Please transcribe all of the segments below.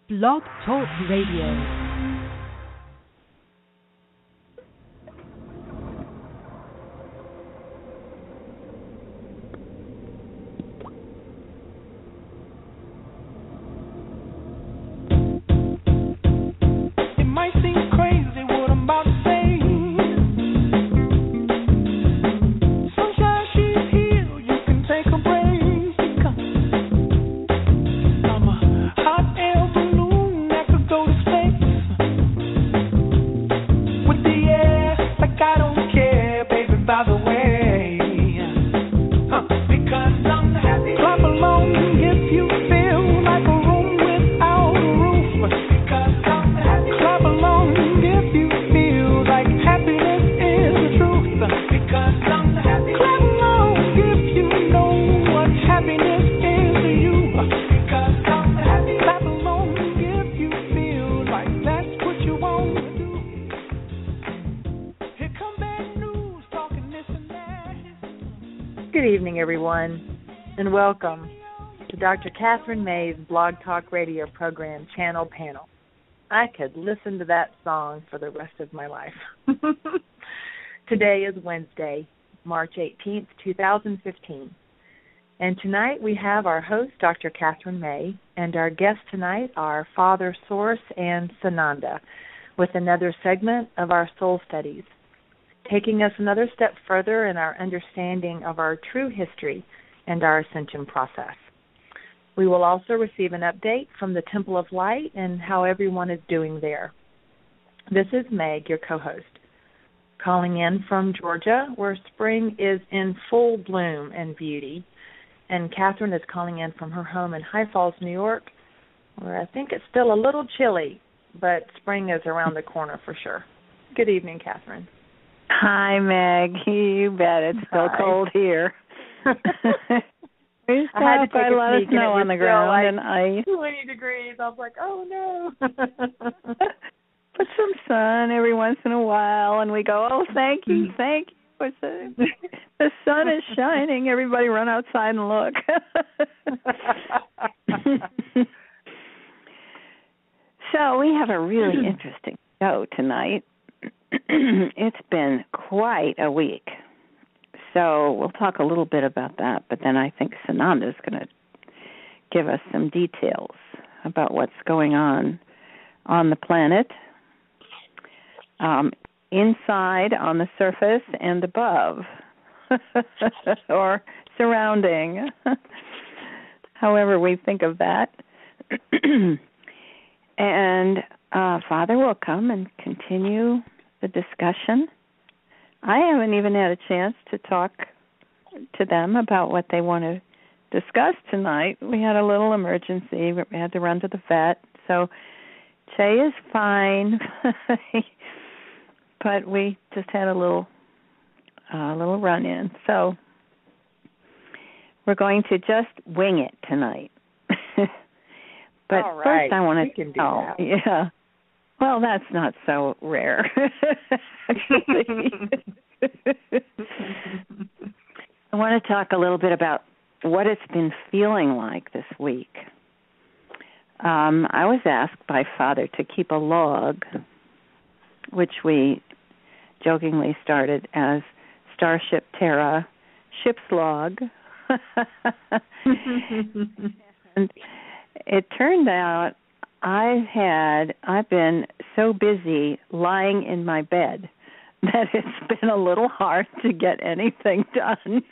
Blog Talk Radio. Everyone, and welcome to Dr. Kathryn May's Blog Talk Radio program, Channel Panel. I could listen to that song for the rest of my life. Today is Wednesday, March 18th, 2015, and tonight we have our host, Dr. Kathryn May, and our guests tonight are Father Source and Sananda, with another segment of our soul studies, taking us another step further in our understanding of our true history and our ascension process. We will also receive an update from the Temple of Light and how everyone is doing there. This is Meg, your co-host, calling in from Georgia, where spring is in full bloom and beauty, and Kathryn is calling in from her home in High Falls, New York, where I think it's still a little chilly, but spring is around the corner for sure. Good evening, Kathryn. Hi, Meg. You bet. It's still cold here. We still have quite a lot of snow on the ground and ice. 20 degrees. I was like, oh, no. Put some sun every once in a while, and we go, oh, thank you. The sun is shining. Everybody run outside and look. So we have a really interesting show tonight. It's been quite a week, so we'll talk a little bit about that, but then I think Sananda is going to give us some details about what's going on the planet, inside, on the surface, and above, or surrounding, however we think of that. And Father will come and continue the discussion. I haven't even had a chance to talk to them about what they want to discuss tonight. We had a little emergency. We had to run to the vet. So Che is fine, but we just had a little run-in. So we're going to just wing it tonight. But all right. First I want to... We can do that. Yeah. Well, that's not so rare. I want to talk a little bit about what it's been feeling like this week. I was asked by Father to keep a log, which we jokingly started as Starship Terra, ship's log. And it turned out I've been so busy lying in my bed that it's been a little hard to get anything done.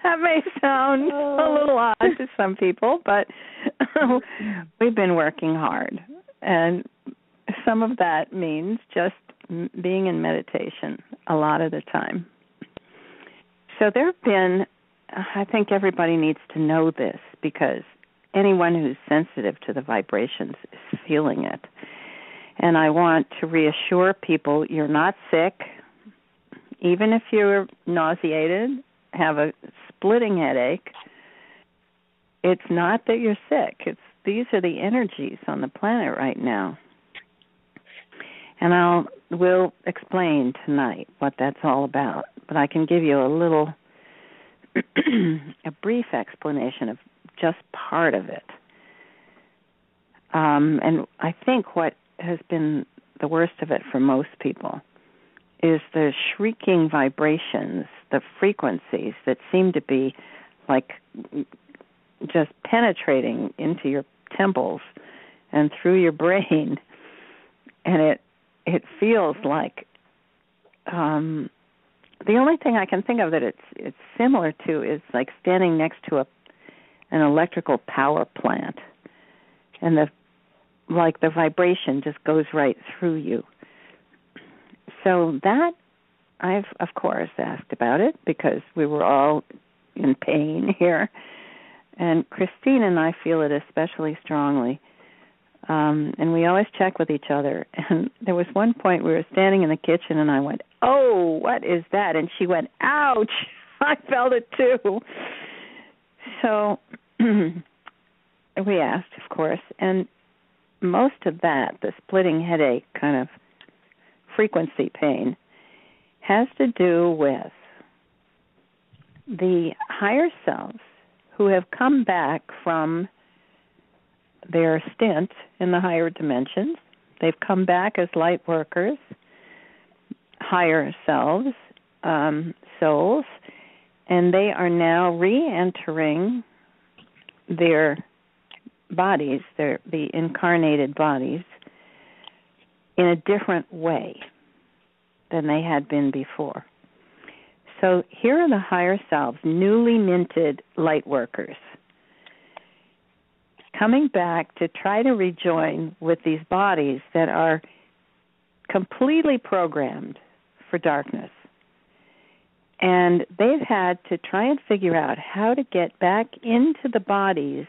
That may sound a little odd to some people, but we've been working hard. And some of that means just being in meditation a lot of the time. So there have been, I think everybody needs to know this because anyone who's sensitive to the vibrations is feeling it. And I want to reassure people you're not sick. Even if you're nauseated, have a splitting headache, it's not that you're sick. These are the energies on the planet right now. And we'll explain tonight what that's all about. But I can give you a brief explanation of just part of it. And I think what has been the worst of it for most people is the shrieking vibrations, the frequencies that seem to be like just penetrating into your temples and through your brain, and it feels like the only thing I can think of that it's similar to is like standing next to an electrical power plant, and the vibration just goes right through you. So that I've of course asked about it because we were all in pain here, and Christine and I feel it especially strongly. And we always check with each other. And there was one point we were standing in the kitchen, and I went, "Oh, what is that?" And she went, "Ouch!" I felt it too. So we asked, of course, and most of that, the splitting headache kind of frequency pain, has to do with the higher selves who have come back from their stint in the higher dimensions. They've come back as light workers, higher selves, souls, and they are now re-entering their bodies, the incarnated bodies, in a different way than they had been before. So here are the higher selves, newly minted light workers, coming back to try to rejoin with these bodies that are completely programmed for darkness. And they've had to try and figure out how to get back into the bodies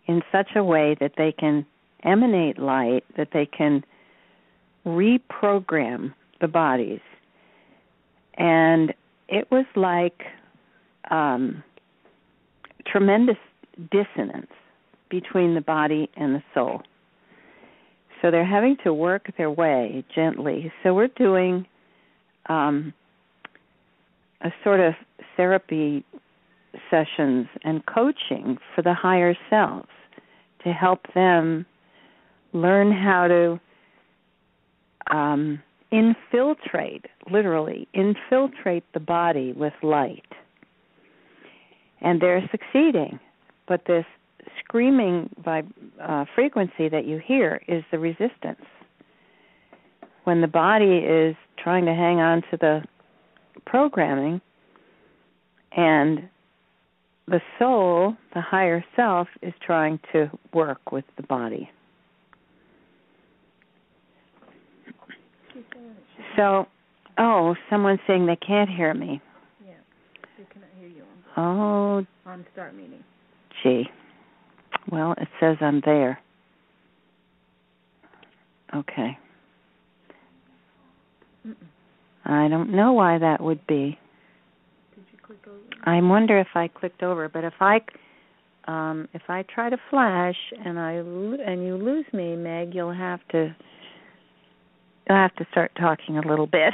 in such a way that they can emanate light, that they can reprogram the bodies. And it was like tremendous dissonance between the body and the soul. So they're having to work their way gently. So we're doing a sort of therapy sessions and coaching for the higher selves to help them learn how to literally infiltrate the body with light. And they're succeeding. But this screaming frequency that you hear is the resistance. When the body is trying to hang on to the programming, and the soul, the higher self, is trying to work with the body. So, someone's saying they can't hear me. Yeah, they cannot hear you on start meeting. Gee. Well, it says I'm there. Okay. I don't know why that would be. Did you click over? I wonder if I clicked over, but if I try to flash and you lose me, Meg, you'll have to start talking a little bit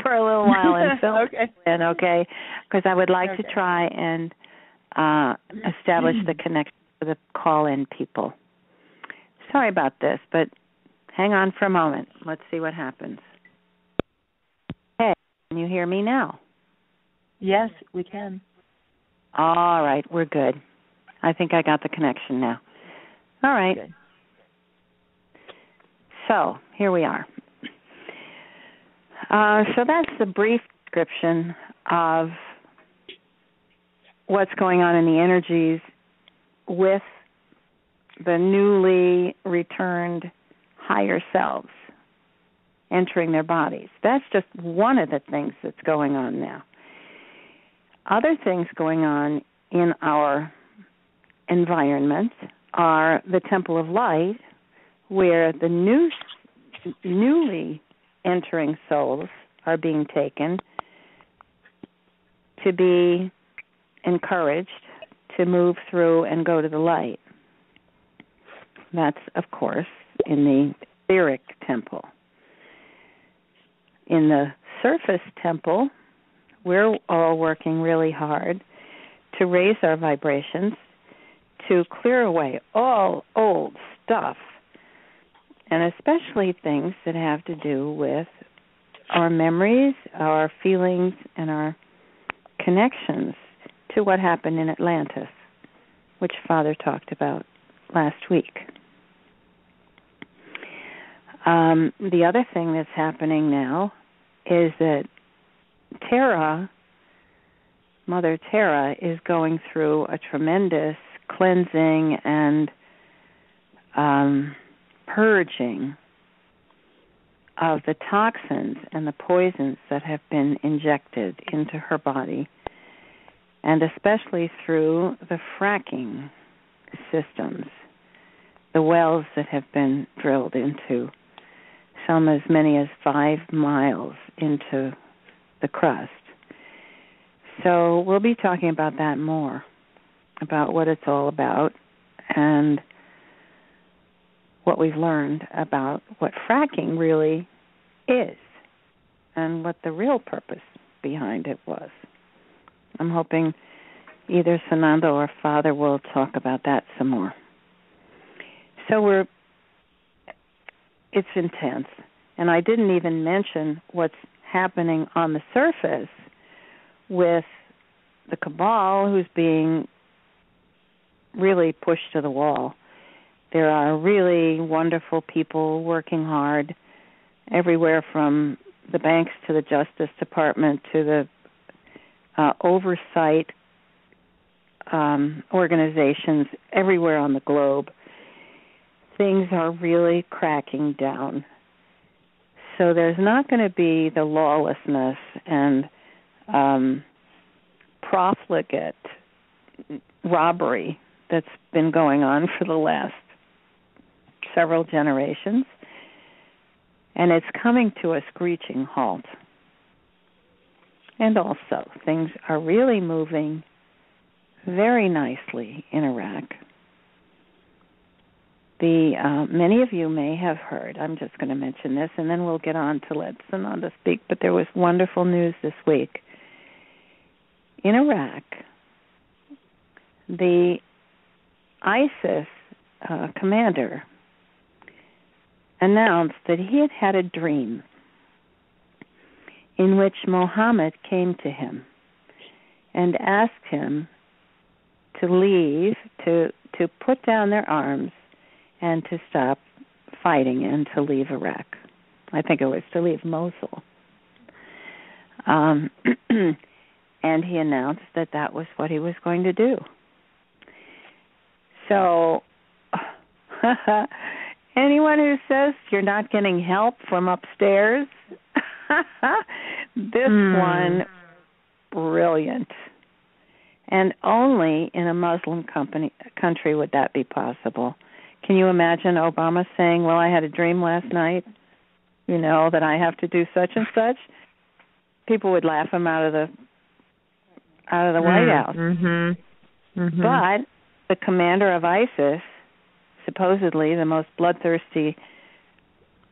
for a little while and fill in, okay? Because I would like to try and establish the connection with the call-in people. Sorry about this, but hang on for a moment. Let's see what happens. Hey, can you hear me now? Yes, we can. All right, we're good. I think I got the connection now. All right. Good. So, here we are. So that's the brief description of what's going on in the energies with the newly returned higher selves entering their bodies. That's just one of the things that's going on now. Other things going on in our environment are the Temple of Light, where the newly entering souls are being taken to be encouraged to move through and go to the light. That's, of course, in the etheric temple. In the surface temple, we're all working really hard to raise our vibrations, to clear away all old stuff, and especially things that have to do with our memories, our feelings, and our connections to what happened in Atlantis, which Father talked about last week. The other thing that's happening now is that Terra, Mother Terra, is going through a tremendous cleansing and purging of the toxins and the poisons that have been injected into her body, and especially through the fracking systems, the wells that have been drilled into, some as many as 5 miles into the crust. So we'll be talking about that more, about what it's all about and what we've learned about what fracking really is and what the real purpose behind it was. I'm hoping either Sananda or Father will talk about that some more. So it's intense. And I didn't even mention what's happening on the surface with the cabal, who's being really pushed to the wall. There are really wonderful people working hard everywhere, from the banks to the Justice Department to the oversight organizations everywhere on the globe. Things are really cracking down. So there's not going to be the lawlessness and profligate robbery that's been going on for the last several generations. And it's coming to a screeching halt. And also, things are really moving very nicely in Iraq. Many of you may have heard, I'm just going to mention this, and then we'll get on to let Sananda speak, but there was wonderful news this week. In Iraq, the ISIS commander announced that he had had a dream in which Muhammad came to him and asked him to leave, to put down their arms and to stop fighting and to leave Iraq. I think it was to leave Mosul. And he announced that that was what he was going to do. So anyone who says you're not getting help from upstairs, this one, brilliant. And only in a Muslim country would that be possible. Can you imagine Obama saying, well, I had a dream last night, that I have to do such and such? People would laugh him out of the White House. Mm-hmm. Mm-hmm. But the commander of ISIS, supposedly the most bloodthirsty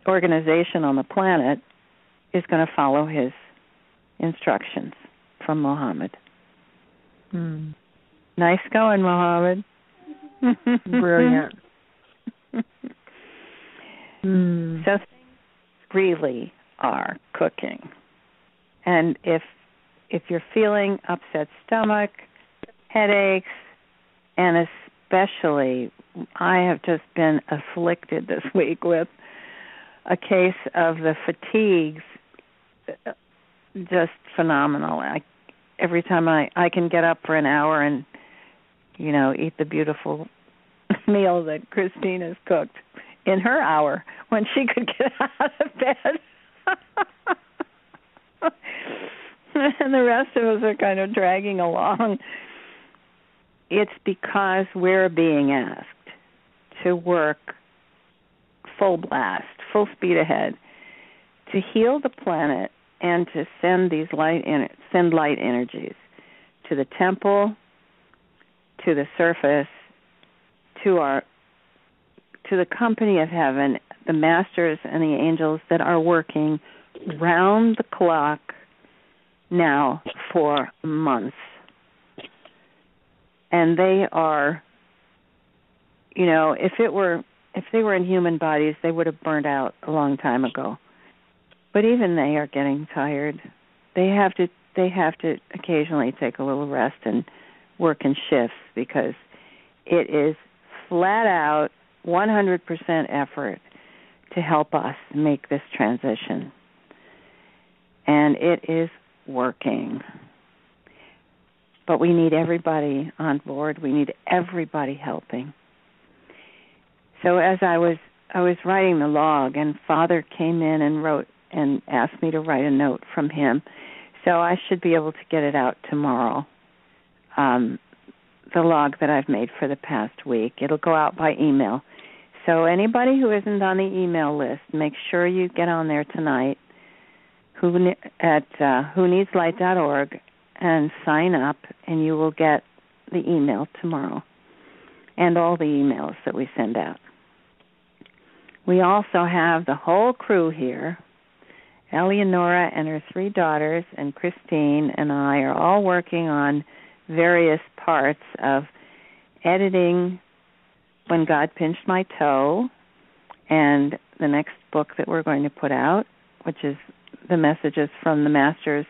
organization on the planet, is going to follow his instructions from Muhammad. Nice going, Muhammad. Brilliant. So things really are cooking. And if you're feeling upset stomach, headaches, and especially, I have just been afflicted this week with a case of the fatigues, just phenomenal. Every time I can get up for an hour and, eat the beautiful meal that Christine has cooked in her hour when she could get out of bed. And the rest of us are kind of dragging along. It's because we're being asked to work full blast, full speed ahead, to heal the planet and to send these light energies to the temple, to the surface, to the company of heaven, the masters and the angels that are working round the clock now for months And they are, if they were in human bodies, they would have burned out a long time ago. But even they are getting tired. They have to occasionally take a little rest and work in shifts, because it is flat out 100% effort to help us make this transition. And it is working. But we need everybody on board. We need everybody helping. So as I was writing the log, and Father came in and wrote and asked me to write a note from him. So I should be able to get it out tomorrow, the log that I've made for the past week. It'll go out by email. So anybody who isn't on the email list, make sure you get on there tonight at whoneedslight.org and sign up, and you will get the email tomorrow and all the emails that we send out. We also have the whole crew here. Eleonora and her 3 daughters and Christine and I are all working on various parts of editing When God Pinched My Toe, and the next book that we're going to put out, which is the messages from the Masters.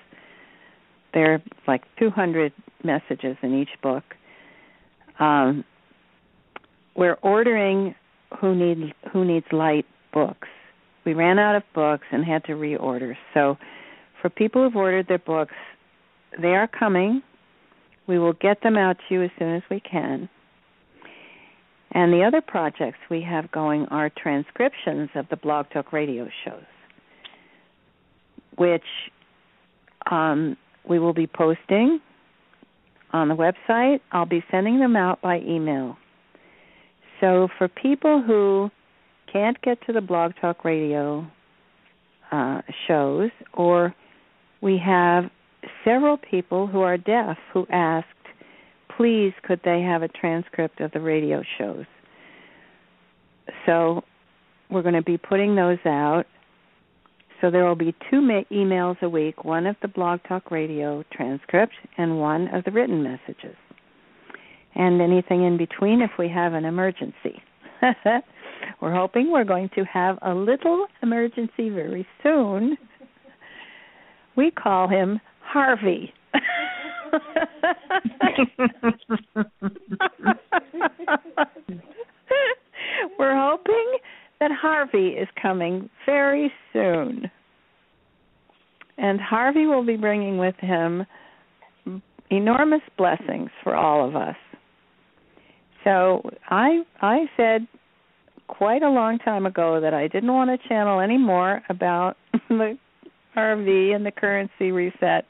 There are like 200 messages in each book. We're ordering Who Needs Light books. We ran out of books and had to reorder. So for people who've ordered their books, they are coming. We will get them out to you as soon as we can. And the other projects we have going are transcriptions of the Blog Talk Radio shows, which we will be posting on the website. I'll be sending them out by email. So for people who can't get to the Blog Talk Radio shows, or we have several people who are deaf who asked, please, could they have a transcript of the radio shows? So we're going to be putting those out. So there will be 2 emails a week, one of the Blog Talk Radio transcript and one of the written messages. And anything in between if we have an emergency. We're hoping we're going to have a little emergency very soon. We call him Harvey. We're hoping that Harvey is coming very soon. And Harvey will be bringing with him enormous blessings for all of us. So I said quite a long time ago that I didn't want to channel any more about the RV and the currency reset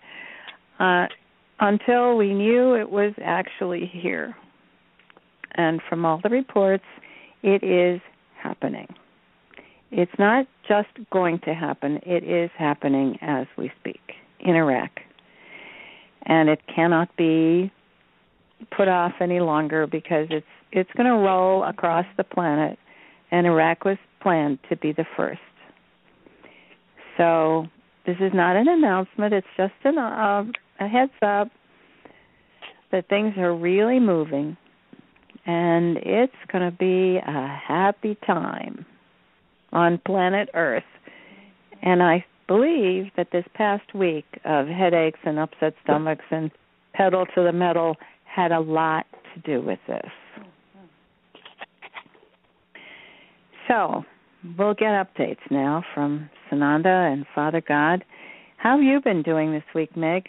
until we knew it was actually here. And from all the reports, it is happening. It's not just going to happen. It is happening as we speak in Iraq. And it cannot be put off any longer because it's going to roll across the planet, and Iraq was planned to be the first. So this is not an announcement. It's just a heads up that things are really moving, and it's going to be a happy time on planet Earth. And I believe that this past week of headaches and upset stomachs and pedal to the metal had a lot to do with this. So we'll get updates now from Sananda and Father God. How have you been doing this week, Meg?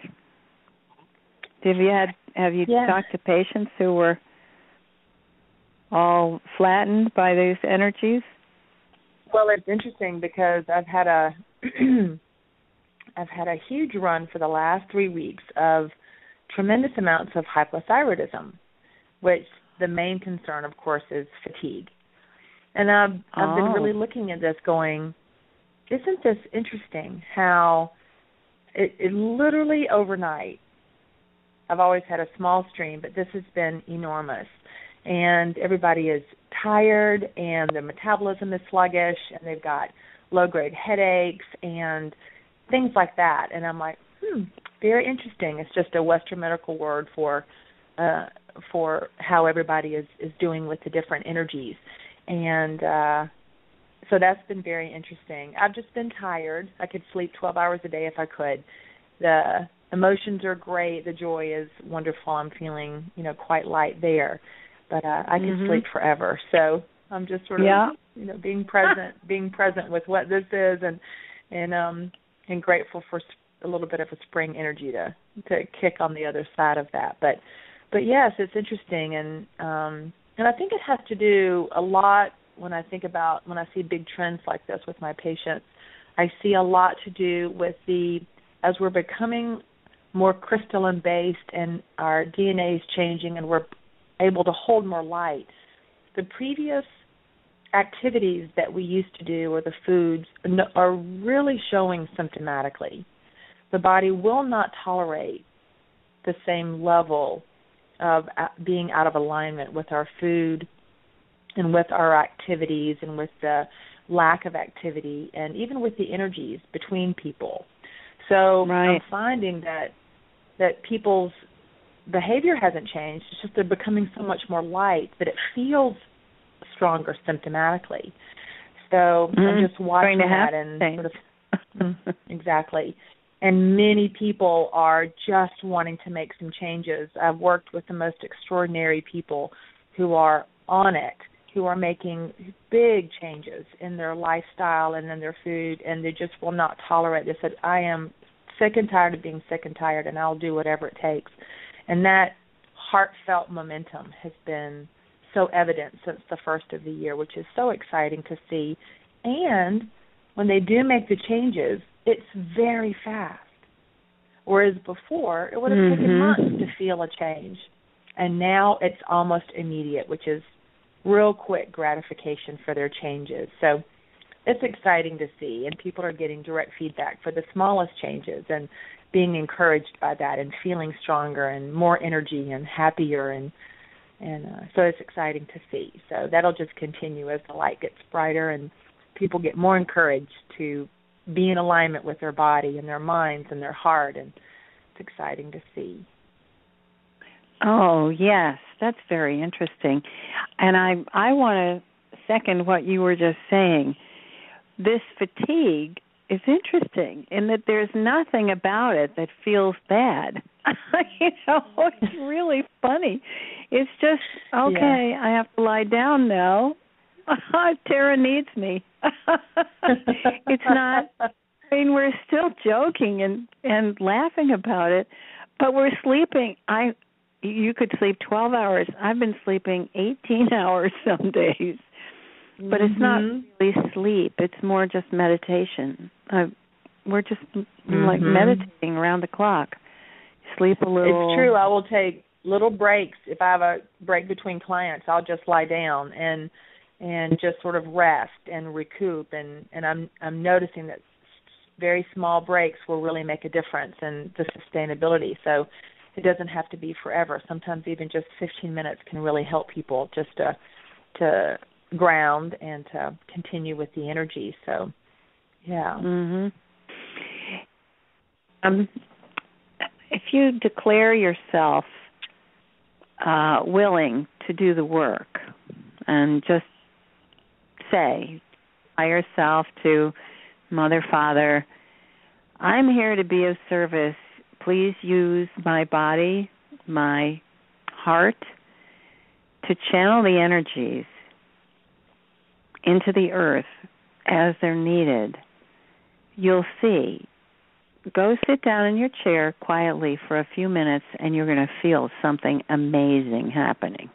Have you talked to patients who were all flattened by these energies? Well, it's interesting because I've had a huge run for the last 3 weeks of tremendous amounts of hypothyroidism, which the main concern, of course, is fatigue. And I've been really looking at this going, isn't this interesting how it literally overnight, I've always had a small stream, but this has been enormous. And everybody is tired, and their metabolism is sluggish, and they've got low-grade headaches and things like that. And I'm like, very interesting. It's just a Western medical word for for how everybody is doing with the different energies. And so that's been very interesting. I've just been tired. I could sleep 12 hours a day if I could. The emotions are great. The joy is wonderful. I'm feeling, quite light there. But I could sleep forever. So I'm just sort of, being present with what this is, and grateful for a little bit of a spring energy to kick on the other side of that. But yes, it's interesting, and I think it has to do a lot when I see big trends like this with my patients. I see a lot to do with as we're becoming more crystalline based and our DNA is changing and we're able to hold more light. The previous activities that we used to do or the foods are really showing symptomatically. The body will not tolerate the same level of being out of alignment with our food and with our activities and with the lack of activity and even with the energies between people. So I'm finding that people's behavior hasn't changed. It's just they're becoming so much more light that it feels stronger symptomatically. So I'm just watching that and sort of exactly. And many people are just wanting to make some changes. I've worked with the most extraordinary people who are on it, who are making big changes in their lifestyle and in their food, and they just will not tolerate. They said, I am sick and tired of being sick and tired, and I'll do whatever it takes. And that heartfelt momentum has been so evident since the first of the year, which is so exciting to see. And when they do make the changes, it's very fast. Whereas before, it would have taken months to feel a change. And now it's almost immediate, which is real quick gratification for their changes. So it's exciting to see, and people are getting direct feedback for the smallest changes and being encouraged by that and feeling stronger and more energy and happier, and so it's exciting to see. So that'll just continue as the light gets brighter and people get more encouraged to be in alignment with their body and their minds and their heart, and it's exciting to see. Oh, yes, that's very interesting. And I want to second what you were just saying. This fatigue is interesting in that there's nothing about it that feels bad. It's really funny. It's just, okay, I have to lie down now. Terra needs me. It's not, we're still joking and laughing about it, but we're sleeping. You could sleep 12 hours. I've been sleeping 18 hours some days. But it's not really sleep. It's more just meditation. We're just like meditating around the clock. Sleep a little. It's true. I will take little breaks. If I have a break between clients, I'll just lie down and just sort of rest and recoup. And I'm noticing that very small breaks will really make a difference in the sustainability. So it doesn't have to be forever. Sometimes even just 15 minutes can really help people just to ground and to continue with the energy. So, yeah. If you declare yourself willing to do the work and just say by yourself to Mother, Father, I'm here to be of service. Please use my body, my heart, to channel the energies into the earth as they're needed. You'll see. Go sit down in your chair quietly for a few minutes, and you're going to feel something amazing happening.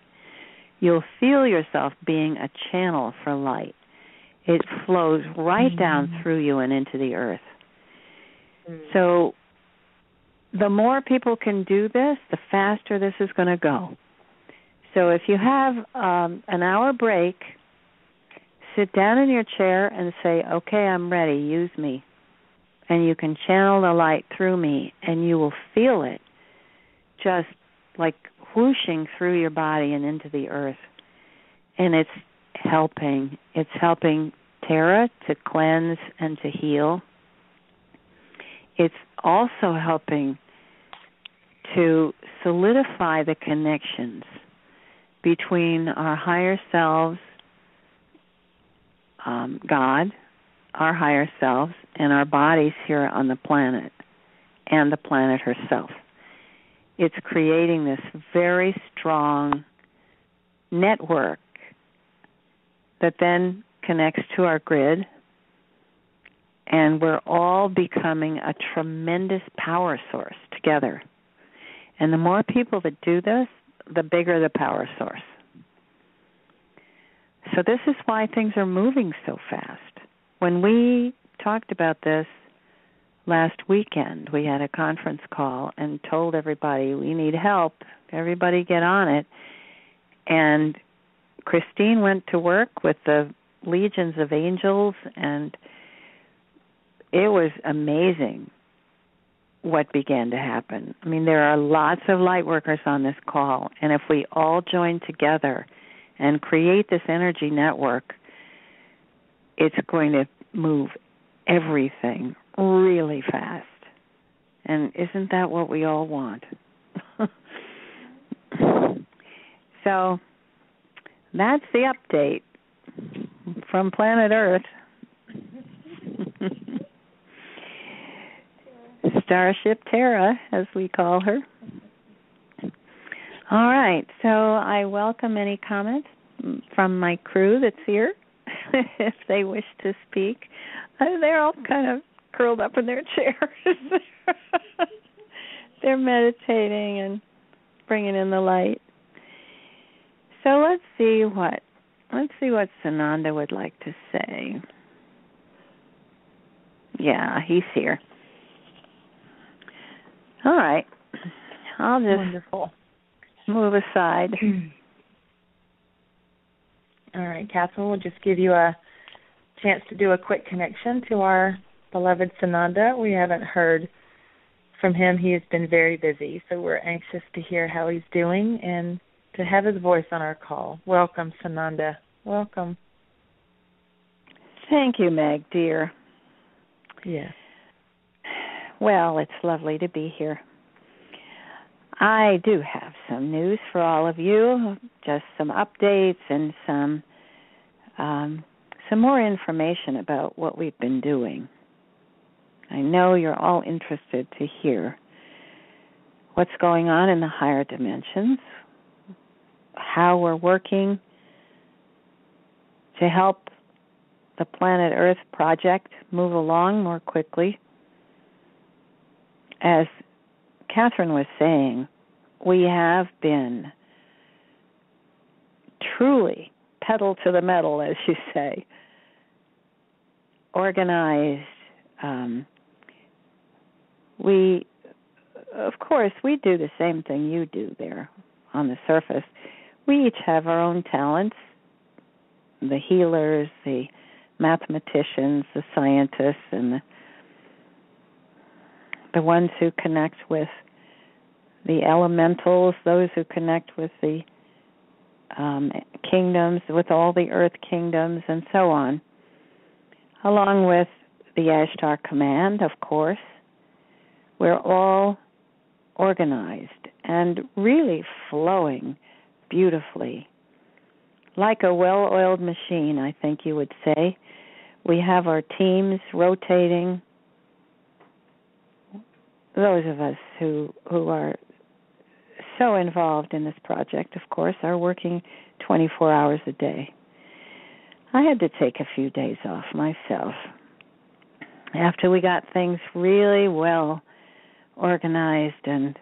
You'll feel yourself being a channel for light. It flows right down through you and into the earth. So the more people can do this, the faster this is going to go. So if you have an hour break, sit down in your chair and say, okay, I'm ready, use me. And you can channel the light through me, and you will feel it just like whooshing through your body and into the earth. And it's helping. It's helping Terra to cleanse and to heal. It's also helping to solidify the connections between our higher selves, God, our higher selves, and our bodies here on the planet, and the planet herself. It's creating this very strong network that then connects to our grid, and we're all becoming a tremendous power source together. And the more people that do this, the bigger the power source. So this is why things are moving so fast. When we talked about this last weekend, we had a conference call and told everybody we need help. Everybody get on it. And Christine went to work with the legions of angels, and it was amazing what began to happen. I mean, there are lots of light workers on this call, and if we all join together and create this energy network, it's going to move everything really fast. And isn't that what we all want? So that's the update from planet Earth. Starship Terra, as we call her. All right, so I welcome any comments from my crew that's here, if they wish to speak. They're all kind of curled up in their chairs. They're meditating and bringing in the light. So let's see what Sananda would like to say. Yeah, he's here. All right. I'll just Wonderful. Move aside. All right, Kathryn, we'll just give you a chance to do a quick connection to our beloved Sananda. We haven't heard from him. He has been very busy, so we're anxious to hear how he's doing and to have his voice on our call. Welcome, Sananda. Welcome. Thank you, Meg, dear. Yes. Well, it's lovely to be here. I do have some news for all of you, just some updates and some more information about what we've been doing. I know you're all interested to hear what's going on in the higher dimensions, how we're working to help the Planet Earth project move along more quickly. As Kathryn was saying, we have been truly pedal to the metal, as you say, organized. Of course, we do the same thing you do there on the surface. We each have our own talents, the healers, the mathematicians, the scientists, and the ones who connect with the elementals, those who connect with the kingdoms, with all the earth kingdoms, and so on, along with the Ashtar Command, of course. We're all organized and really flowing beautifully, like a well-oiled machine, I think you would say. We have our teams rotating. Those of us who are so involved in this project, of course, are working 24 hours a day. I had to take a few days off myself after we got things really well organized and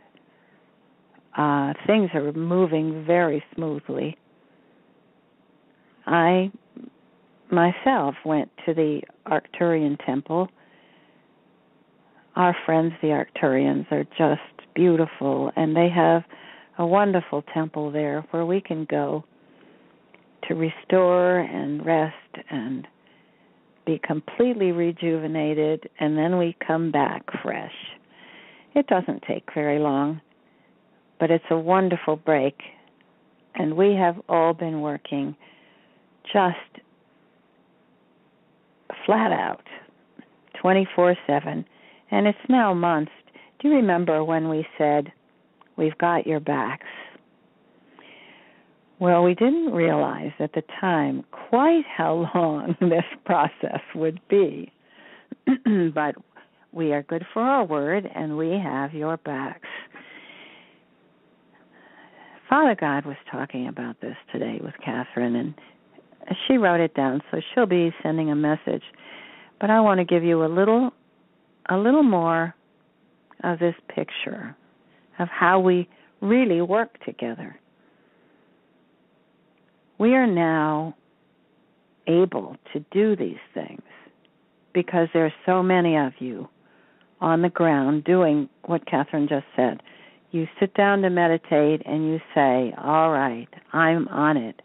things are moving very smoothly. I myself went to the Arcturian temple. Our friends, the Arcturians, are just beautiful, and they have a wonderful temple there where we can go to restore and rest and be completely rejuvenated, and then we come back fresh. It doesn't take very long, but it's a wonderful break, and we have all been working just flat out, 24/7, and it's now months. Do you remember when we said We've got your backs. Well, we didn't realize at the time quite how long this process would be. But we are good for our word, and we have your backs. Father God was talking about this today with Kathryn, and she wrote it down, so she'll be sending a message. But I want to give you a little more of this picture of how we really work together. We are now able to do these things because there are so many of you on the ground doing what Kathryn just said. You sit down to meditate and you say, all right, I'm on it.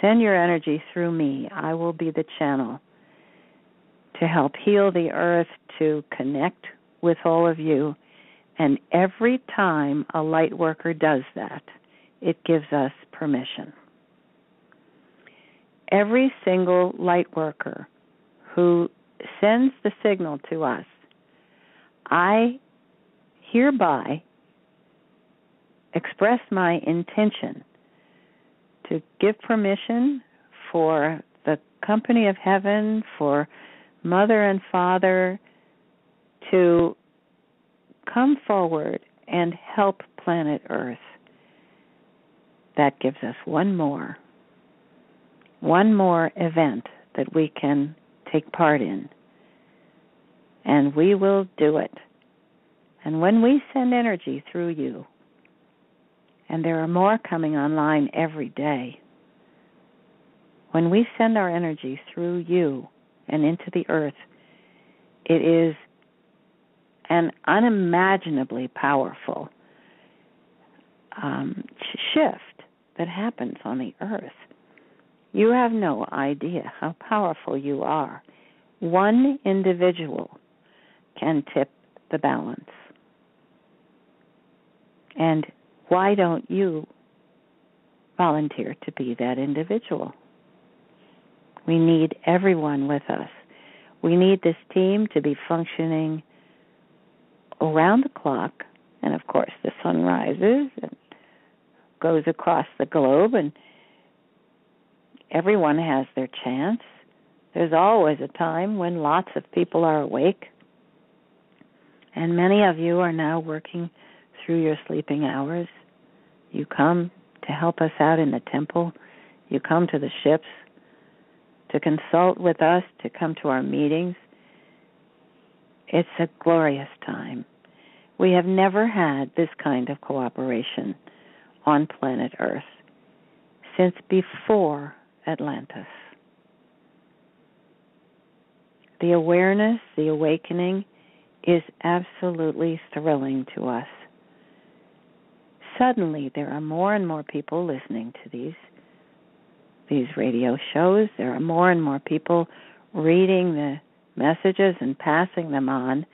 Send your energy through me. I will be the channel to help heal the earth, to connect with all of you. And every time a light worker does that, it gives us permission. Every single light worker who sends the signal to us, I hereby express my intention to give permission for the company of heaven, for Mother and Father to come forward and help planet Earth. That gives us one more event that we can take part in. And we will do it. And when we send energy through you, and there are more coming online every day, when we send our energy through you and into the earth, it is an unimaginably powerful shift that happens on the earth. You have no idea how powerful you are. One individual can tip the balance. And why don't you volunteer to be that individual? We need everyone with us. We need this team to be functioning around the clock. And, of course, the sun rises and goes across the globe, and everyone has their chance. There's always a time when lots of people are awake. And many of you are now working through your sleeping hours. You come to help us out in the temple. You come to the ships to consult with us, to come to our meetings. It's a glorious time. We have never had this kind of cooperation on planet Earth since before Atlantis. The awareness, the awakening is absolutely thrilling to us. Suddenly, there are more and more people listening to these radio shows. There are more and more people reading the messages and passing them on.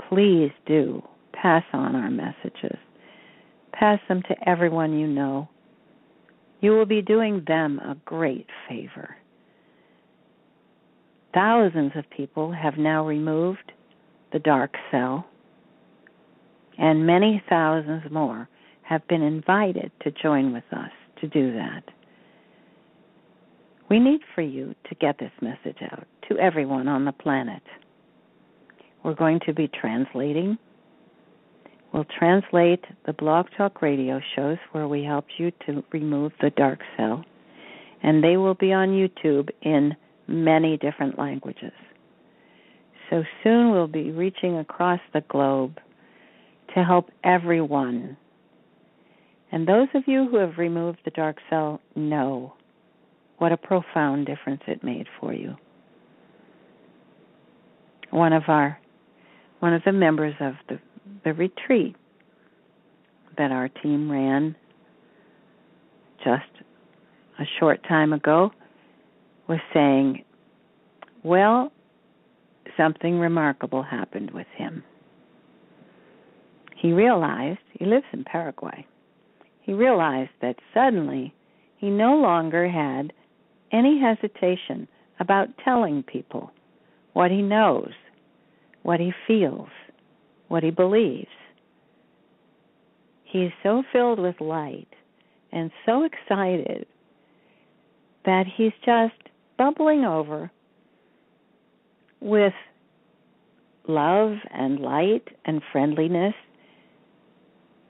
Please do pass on our messages. Pass them to everyone you know. You will be doing them a great favor. Thousands of people have now removed the dark cell, and many thousands more have been invited to join with us to do that. We need for you to get this message out to everyone on the planet. We're going to be translating. We'll translate the Blog Talk radio shows where we helped you to remove the dark cell, and they will be on YouTube in many different languages. So soon we'll be reaching across the globe to help everyone. And those of you who have removed the dark cell know what a profound difference it made for you. One of the members of the retreat that our team ran just a short time ago was saying, well, something remarkable happened with him. He realized, he lives in Paraguay, he realized that suddenly he no longer had any hesitation about telling people what he knows, what he feels, what he believes. he's so filled with light and so excited that he's just bubbling over with love and light and friendliness.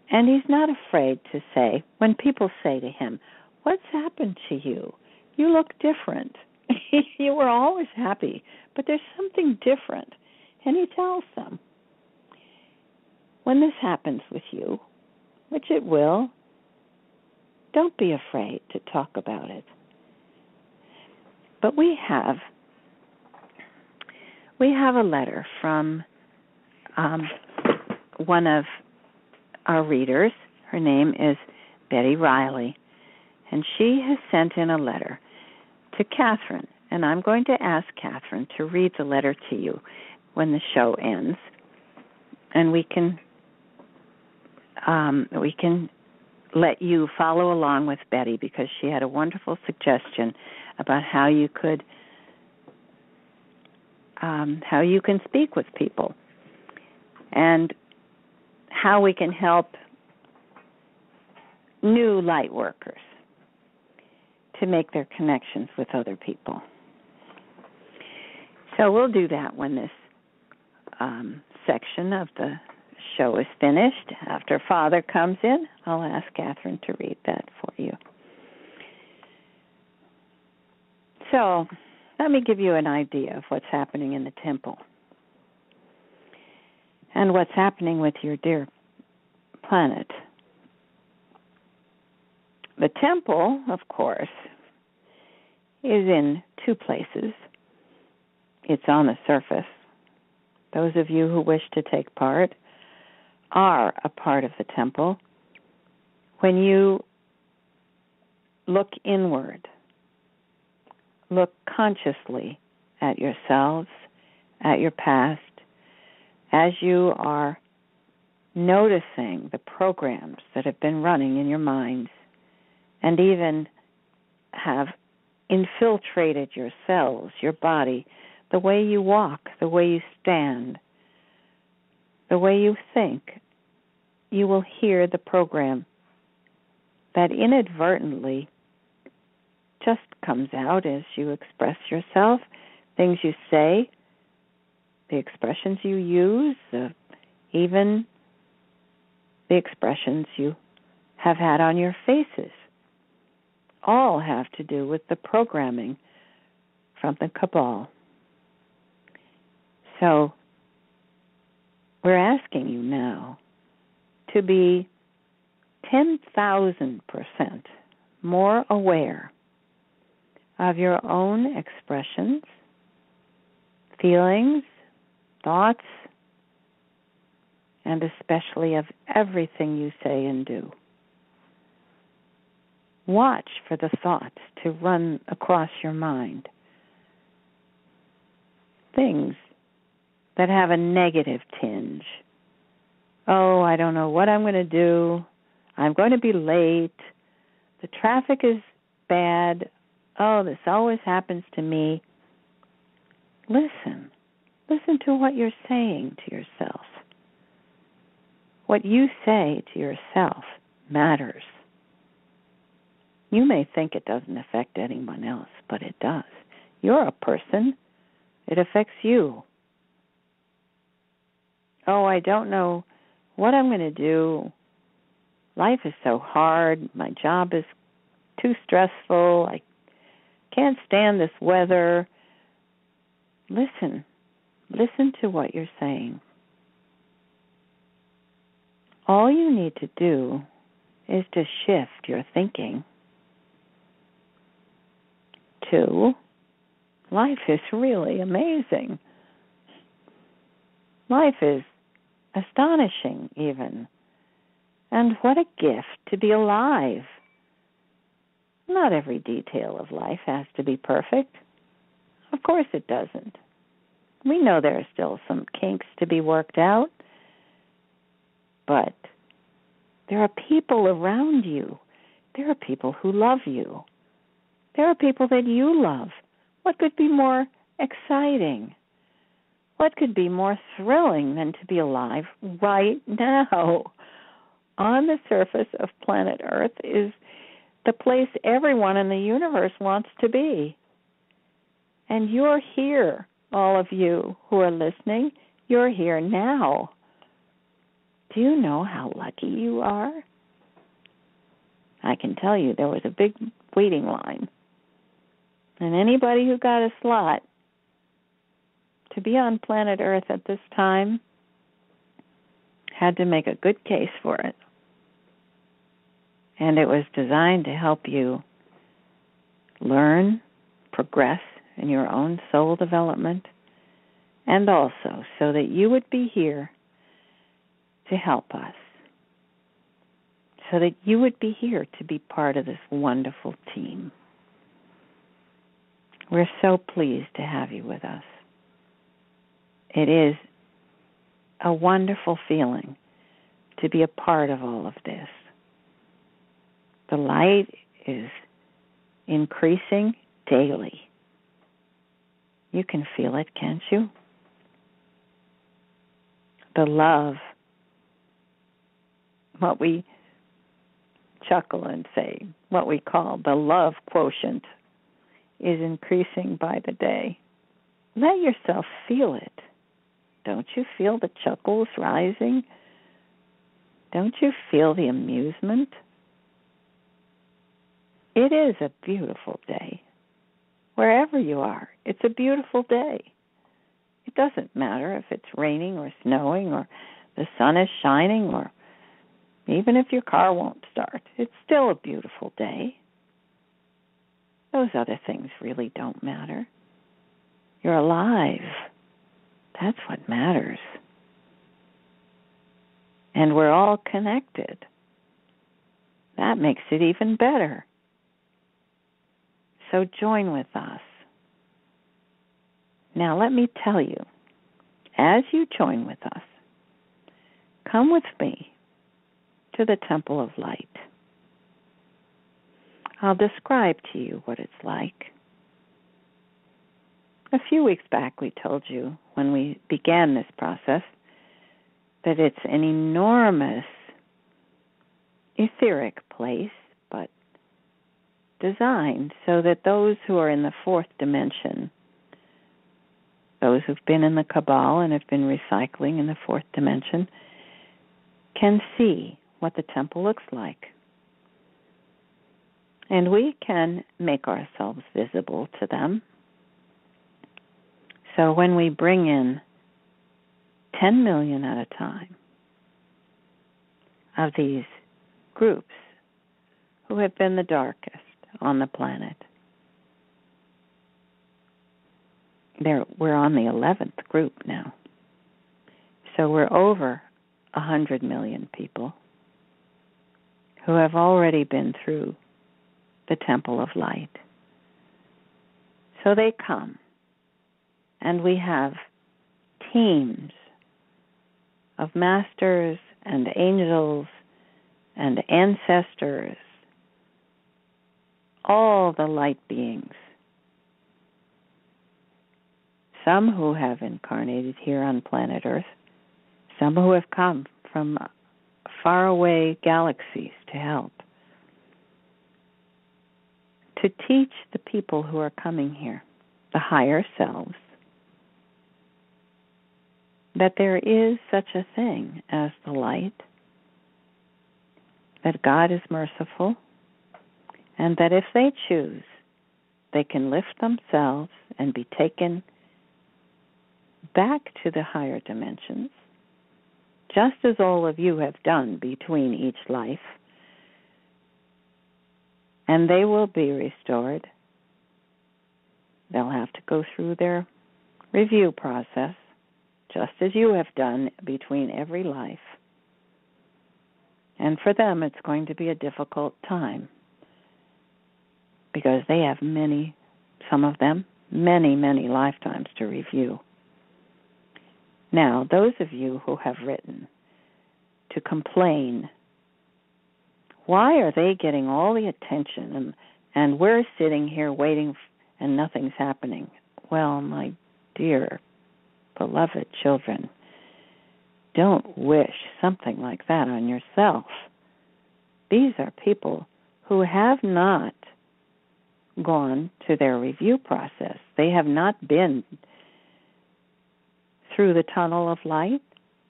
And he's not afraid to say, when people say to him, "What's happened to you? You look different. You were always happy, but there's something different." And he tells them, when this happens with you, which it will, don't be afraid to talk about it. But we have a letter from one of our readers. Her name is Betty Riley, and she has sent in a letter to Kathryn, and I'm going to ask Kathryn to read the letter to you when the show ends, and we can let you follow along with Betty, because she had a wonderful suggestion about how you can speak with people and how we can help new light workers to make their connections with other people. So we'll do that when this section of the show is finished. After Father comes in, I'll ask Kathryn to read that for you. So let me give you an idea of what's happening in the temple and what's happening with your dear planet. The temple, of course, is in two places. It's on the surface. Those of you who wish to take part are a part of the temple. When you look inward, look consciously at yourselves, at your past, as you are noticing the programs that have been running in your minds and even have infiltrated your cells, your body, the way you walk, the way you stand, the way you think, you will hear the program that inadvertently just comes out as you express yourself, things you say, the expressions you use, even the expressions you have had on your faces, all have to do with the programming from the cabal. So we're asking you now to be 10,000% more aware of your own expressions, feelings, thoughts, and especially of everything you say and do. Watch for the thoughts to run across your mind. Things that have a negative tinge. Oh, I don't know what I'm going to do. I'm going to be late. The traffic is bad. Oh, this always happens to me. Listen. Listen to what you're saying to yourself. What you say to yourself matters. You may think it doesn't affect anyone else, but it does. You're a person. It affects you. Oh, I don't know what I'm going to do. Life is so hard. My job is too stressful. I can't stand this weather. Listen. Listen to what you're saying. All you need to do is to shift your thinking to, life is really amazing. Life is astonishing, even. And what a gift to be alive. Not every detail of life has to be perfect. Of course it doesn't. We know there are still some kinks to be worked out. But there are people around you. There are people who love you. There are people that you love. What could be more exciting? What could be more thrilling than to be alive right now? on the surface of planet Earth is the place everyone in the universe wants to be. And you're here, all of you who are listening. You're here now. Do you know how lucky you are? I can tell you there was a big waiting line. And anybody who got a slot to be on planet Earth at this time had to make a good case for it. And it was designed to help you learn, progress in your own soul development, and also so that you would be here to help us, so that you would be here to be part of this wonderful team. We're so pleased to have you with us. It is a wonderful feeling to be a part of all of this. The light is increasing daily. You can feel it, can't you? The love, what we chuckle and say, what we call the love quotient, is increasing by the day. Let yourself feel it. Don't you feel the chuckles rising? Don't you feel the amusement? It is a beautiful day. Wherever you are, it's a beautiful day. It doesn't matter if it's raining or snowing or the sun is shining or even if your car won't start. It's still a beautiful day. Those other things really don't matter. You're alive. That's what matters. And we're all connected. That makes it even better. So join with us. Now let me tell you, as you join with us, come with me to the Temple of Light. I'll describe to you what it's like. A few weeks back we told you when we began this process that it's an enormous etheric place, but designed so that those who are in the fourth dimension, those who've been in the Cabal and have been recycling in the fourth dimension, can see what the temple looks like. And we can make ourselves visible to them. So when we bring in 10 million at a time of these groups who have been the darkest on the planet, we're on the 11th group now. So we're over 100 million people who have already been through the Temple of Light. So they come, and we have teams of masters and angels and ancestors, all the light beings, some who have incarnated here on planet Earth, some who have come from faraway galaxies to help, to teach the people who are coming here, the higher selves, that there is such a thing as the light, that God is merciful, and that if they choose, they can lift themselves and be taken back to the higher dimensions, just as all of you have done between each life, and they will be restored. They'll have to go through their review process, just as you have done between every life. And for them, it's going to be a difficult time, because they have some of them, many lifetimes to review. Now, those of you who have written to complain, why are they getting all the attention and we're sitting here waiting and nothing's happening? Well, my dear, beloved children, don't wish something like that on yourself. These are people who have not gone to their review process. They have not been through the tunnel of light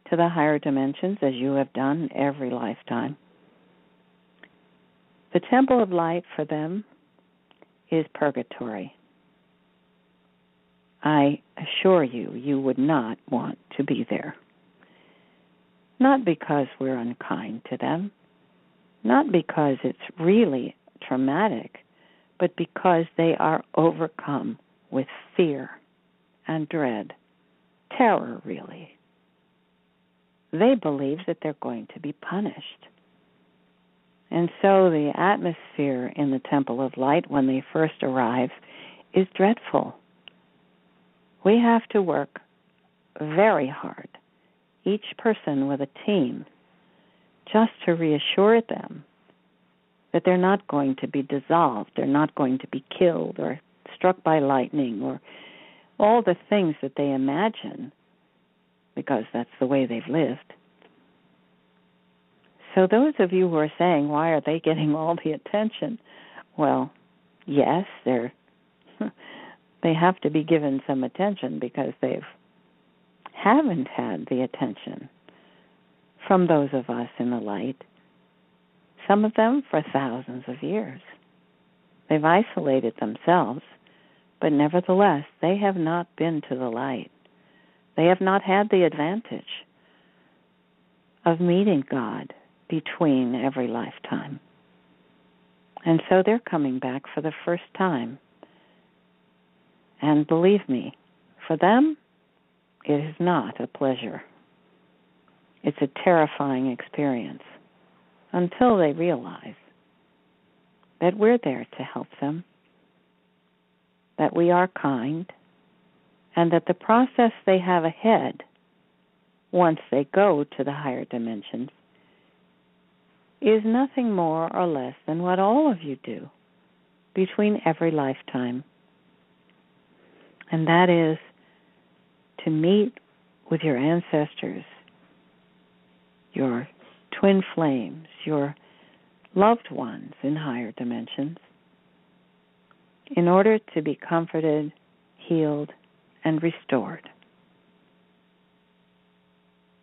to the higher dimensions as you have done every lifetime. The temple of light for them is purgatory. I assure you, you would not want to be there. Not because we're unkind to them, not because it's really traumatic, but because they are overcome with fear and dread, terror really. They believe that they're going to be punished. And so the atmosphere in the Temple of Light when they first arrive is dreadful. We have to work very hard, each person with a team, just to reassure them that they're not going to be dissolved, they're not going to be killed or struck by lightning or all the things that they imagine because that's the way they've lived. So those of you who are saying, why are they getting all the attention? Well, yes, they have to be given some attention because they haven't had the attention from those of us in the light, some of them for thousands of years. They've isolated themselves, but nevertheless, they have not been to the light. They have not had the advantage of meeting God between every lifetime. And so they're coming back for the first time. And believe me, for them, it is not a pleasure. It's a terrifying experience until they realize that we're there to help them, that we are kind, and that the process they have ahead, once they go to the higher dimensions, is nothing more or less than what all of you do between every lifetime. And that is to meet with your ancestors, your twin flames, your loved ones in higher dimensions, in order to be comforted, healed, and restored.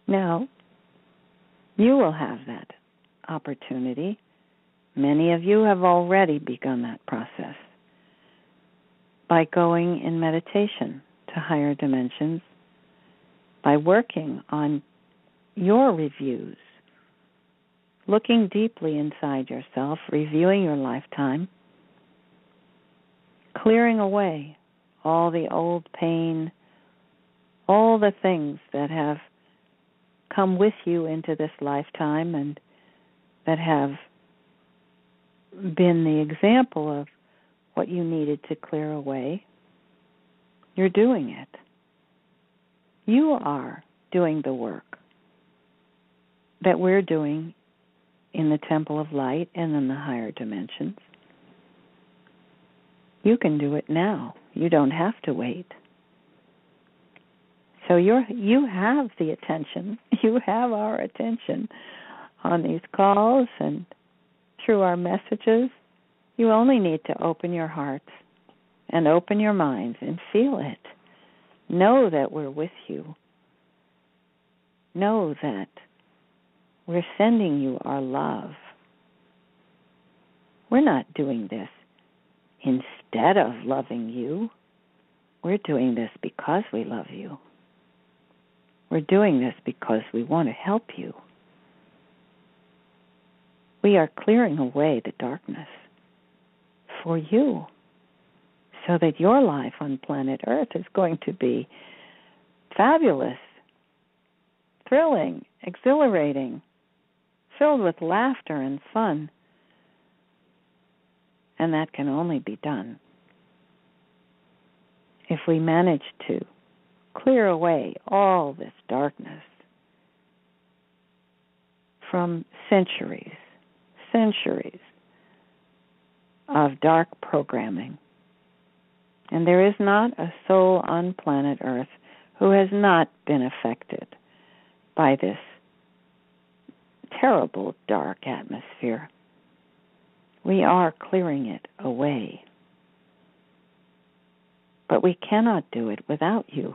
Now, you will have that opportunity. Many of you have already begun that process by going in meditation to higher dimensions, by working on your reviews, looking deeply inside yourself, reviewing your lifetime, clearing away all the old pain, all the things that have come with you into this lifetime and that have been the example of what you needed to clear away. You're doing it. You are doing the work that we're doing in the Temple of Light and in the higher dimensions. You can do it now. You don't have to wait. So you have the attention. You have our attention on these calls and through our messages. You only need to open your hearts and open your minds and feel it. Know that we're with you. Know that we're sending you our love. We're not doing this instead of loving you. We're doing this because we love you. We're doing this because we want to help you. We are clearing away the darkness for you so that your life on planet Earth is going to be fabulous, thrilling, exhilarating, filled with laughter and fun. And that can only be done if we manage to clear away all this darkness from centuries of dark programming. And there is not a soul on planet Earth who has not been affected by this terrible dark atmosphere. We are clearing it away. But we cannot do it without you.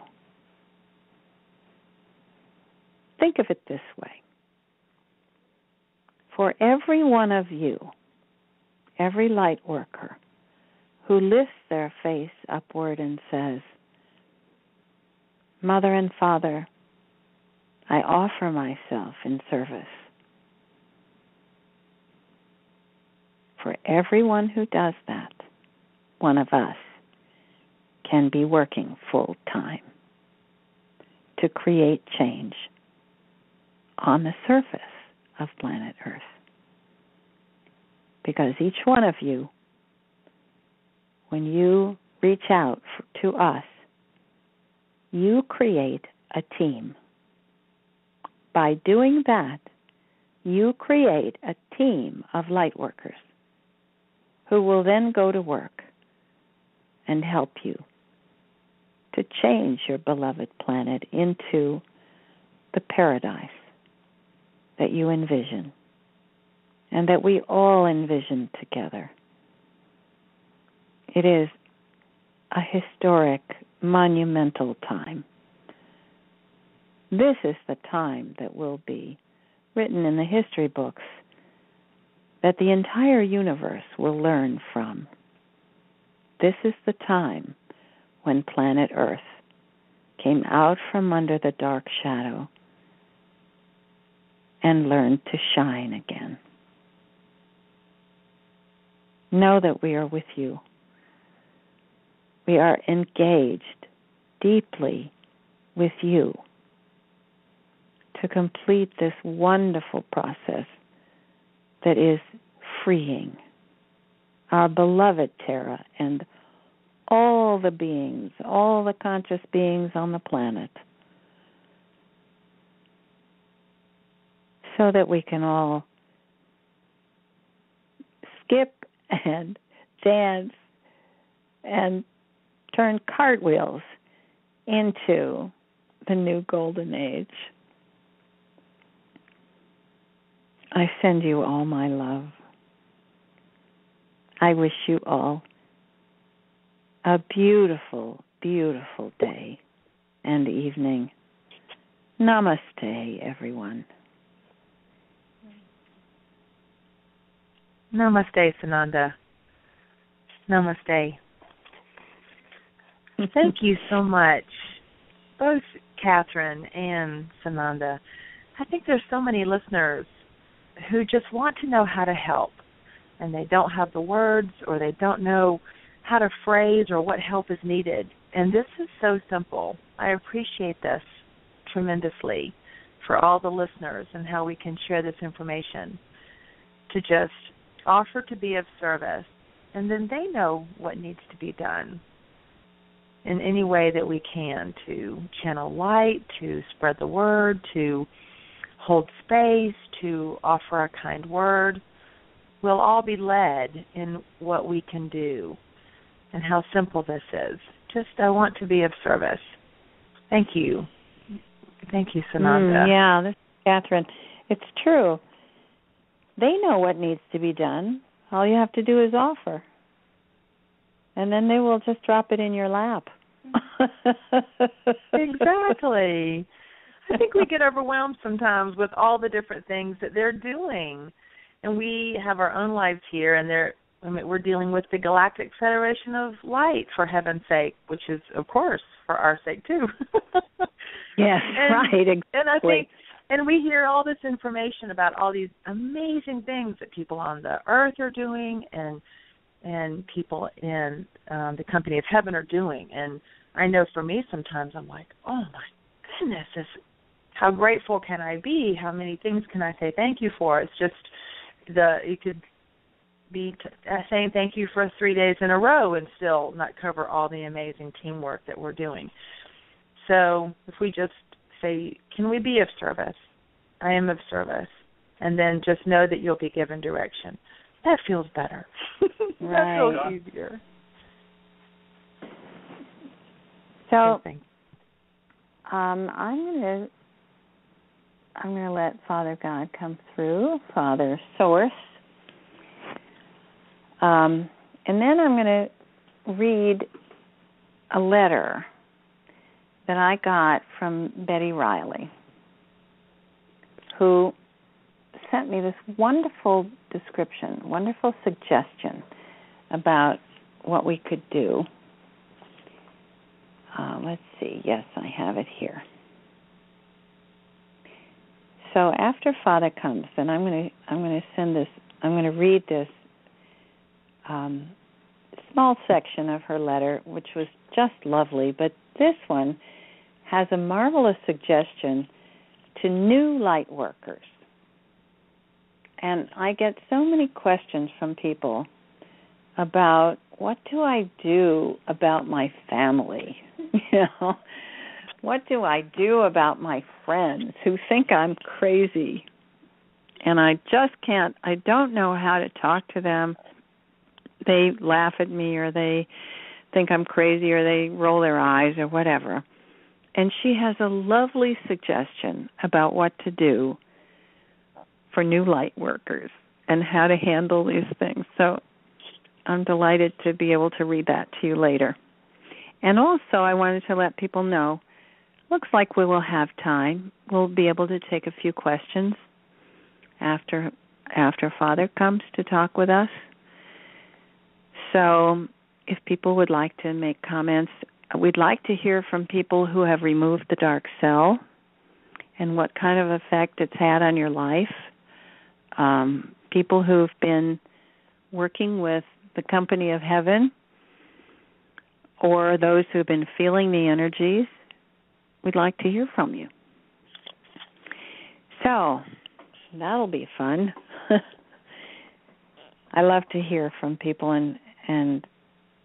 Think of it this way. For every one of you, every light worker who lifts their face upward and says, Mother and Father, I offer myself in service. For everyone who does that, one of us can be working full time to create change on the surface of planet Earth. Because each one of you, when you reach out to us, you create a team. By doing that, you create a team of light workers who will then go to work and help you to change your beloved planet into the paradise that you envision and that we all envision together. It is a historic, monumental time. This is the time that will be written in the history books that the entire universe will learn from. This is the time when planet Earth came out from under the dark shadow and learned to shine again. Know that we are with you. We are engaged deeply with you to complete this wonderful process that is freeing our beloved Terra and all the beings, all the conscious beings on the planet, so that we can all skip and dance and turn cartwheels into the new golden age. I send you all my love. I wish you all a beautiful, beautiful day and evening. Namaste, everyone. Namaste, Sananda. Namaste. Thank you so much, both Kathryn and Sananda. I think there's so many listeners who just want to know how to help, and they don't have the words, or they don't know how to phrase or what help is needed. And this is so simple. I appreciate this tremendously for all the listeners and how we can share this information, to just offer to be of service, and then they know what needs to be done in any way that we can, to channel light, to spread the word, to hold space, to offer a kind word. We'll all be led in what we can do and how simple this is. Just, I want to be of service. Thank you. Thank you, Sananda. Yeah, this is Kathryn. It's true. They know what needs to be done. All you have to do is offer. And then they will just drop it in your lap. Exactly. I think we get overwhelmed sometimes with all the different things that they're doing. And we have our own lives here, and we're dealing with the Galactic Federation of Light, for heaven's sake, which is, of course, for our sake, too. Yes, right, exactly. And I think, and we hear all this information about all these amazing things that people on the earth are doing, and people in the company of heaven are doing. And I know for me sometimes I'm like, oh my goodness, how grateful can I be? How many things can I say thank you for? It's just you could be saying thank you for 3 days in a row and still not cover all the amazing teamwork that we're doing. So if we just say, can we be of service? I am of service. And then just know that you'll be given direction. That feels better. Right. That feels easier. So I'm going to I'm going to let Father God come through, Father Source. And then I'm going to read a letter that I got from Betty Riley, who sent me this wonderful description, wonderful suggestion about what we could do. Let's see. Yes, I have it here. So after Father comes, then I'm going to send this. I'm going to read this small section of her letter, which was just lovely. But this one has a marvelous suggestion to new light workers. And I get so many questions from people about what do I do about my family? What do I do about my friends who think I'm crazy? And I just can't, I don't know how to talk to them. They laugh at me, or they think I'm crazy, or they roll their eyes, or whatever. And she has a lovely suggestion about what to do for new light workers and how to handle these things. So I'm delighted to be able to read that to you later. And also I wanted to let people know, looks like we will have time. We'll be able to take a few questions after Father comes to talk with us. So if people would like to make comments, we'd like to hear from people who have removed the dark cell and what kind of effect it's had on your life. People who've been working with the company of heaven, or those who've been feeling the energies. We'd like to hear from you. So that'll be fun. I love to hear from people, and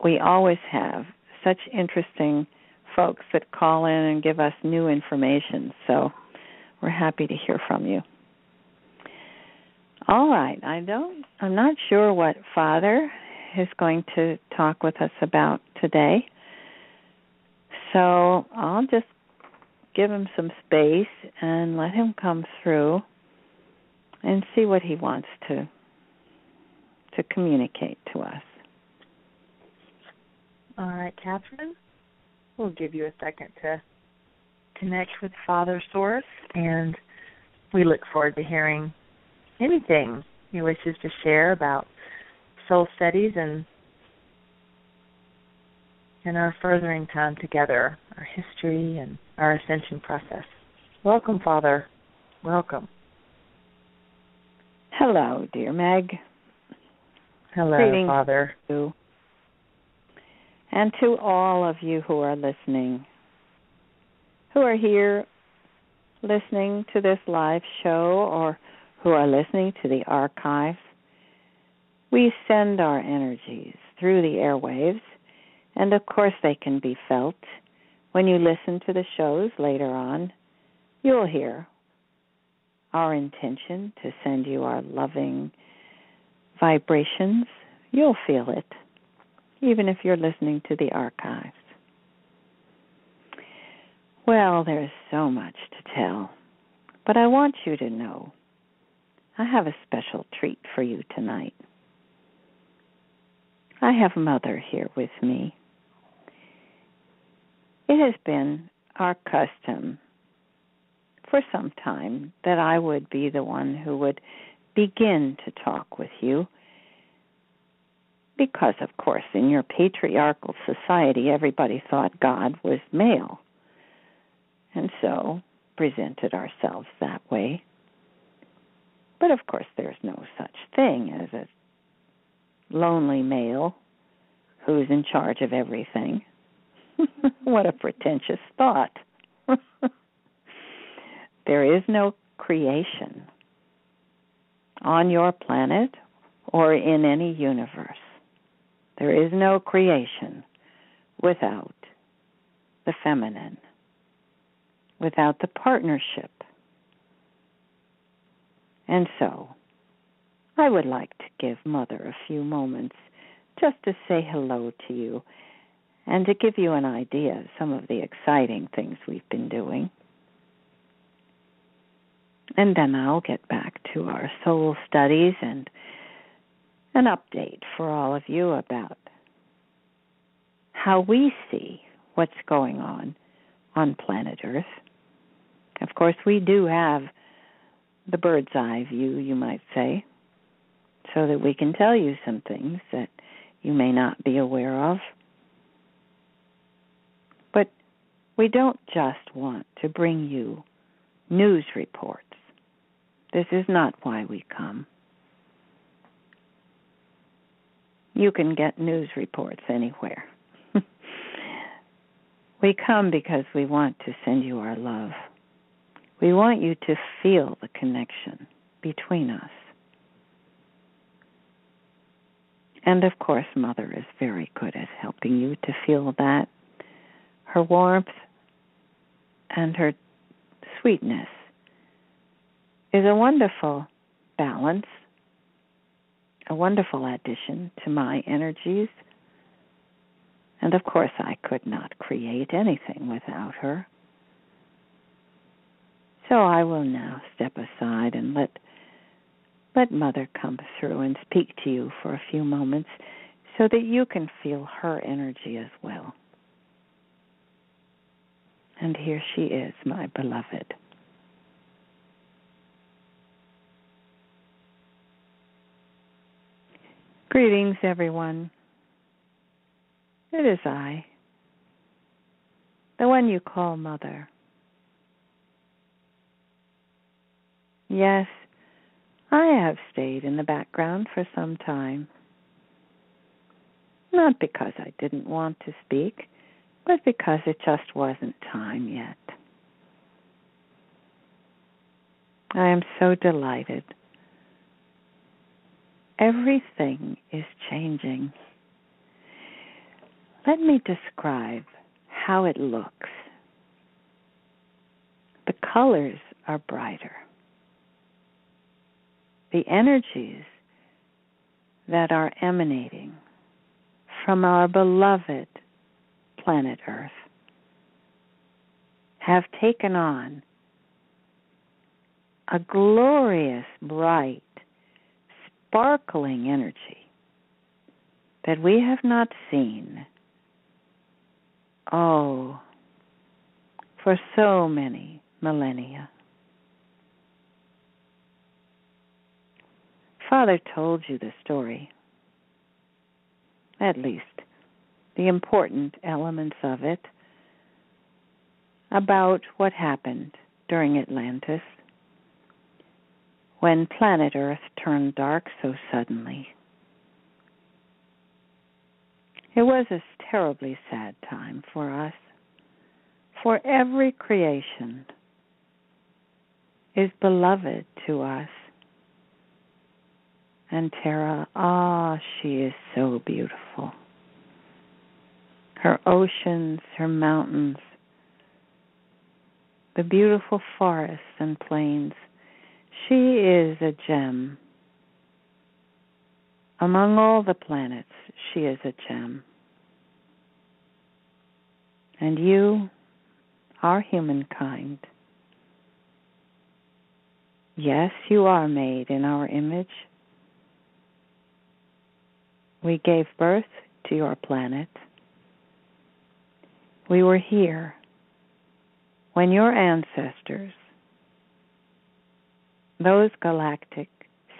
we always have such interesting folks that call in and give us new information. So we're happy to hear from you. All right. I'm not sure what Father is going to talk with us about today. So I'll just give him some space and let him come through and see what he wants to communicate to us. All right, Kathryn, we'll give you a second to connect with Father Source, and we look forward to hearing anything he wishes to share about soul studies and our furthering time together, our history and our ascension process. Welcome, Father. Welcome. Hello, dear Meg. Hello, Greetings, Father. To you. And to all of you who are listening, who are here listening to this live show or who are listening to the archives, we send our energies through the airwaves, and of course they can be felt. When you listen to the shows later on, you'll hear our intention to send you our loving vibrations. You'll feel it, even if you're listening to the archives. Well, there's so much to tell, but I want you to know I have a special treat for you tonight. I have Mother here with me. It has been our custom for some time that I would be the one who would begin to talk with you, because, of course, in your patriarchal society, everybody thought God was male, and so presented ourselves that way. But, of course, there's no such thing as a lonely male who's in charge of everything. What a pretentious thought. There is no creation on your planet or in any universe. There is no creation without the feminine, without the partnership. And so, I would like to give Mother a few moments just to say hello to you and to give you an idea of some of the exciting things we've been doing. And then I'll get back to our soul studies and an update for all of you about how we see what's going on planet Earth. Of course, we do have the bird's eye view, you might say, so that we can tell you some things that you may not be aware of. But we don't just want to bring you news reports. This is not why we come. You can get news reports anywhere. We come because we want to send you our love. We want you to feel the connection between us. And of course, Mother is very good at helping you to feel that. Her warmth and her sweetness is a wonderful balance, a wonderful addition to my energies. And of course, I could not create anything without her. So I will now step aside and let Mother come through and speak to you for a few moments so that you can feel her energy as well. And here she is, my beloved. Greetings, everyone. It is I, the one you call Mother. Yes, I have stayed in the background for some time. Not because I didn't want to speak, but because it just wasn't time yet. I am so delighted. Everything is changing. Let me describe how it looks. The colors are brighter. The energies that are emanating from our beloved planet Earth have taken on a glorious, bright, sparkling energy that we have not seen, for so many millennia. Father told you the story, at least the important elements of it, about what happened during Atlantis when planet Earth turned dark so suddenly. It was a terribly sad time for us, for every creation is beloved to us. And Terra, she is so beautiful. Her oceans, her mountains, the beautiful forests and plains. She is a gem. Among all the planets, she is a gem. And you are humankind. Yes, you are made in our image. We gave birth to your planet. We were here when your ancestors, those galactic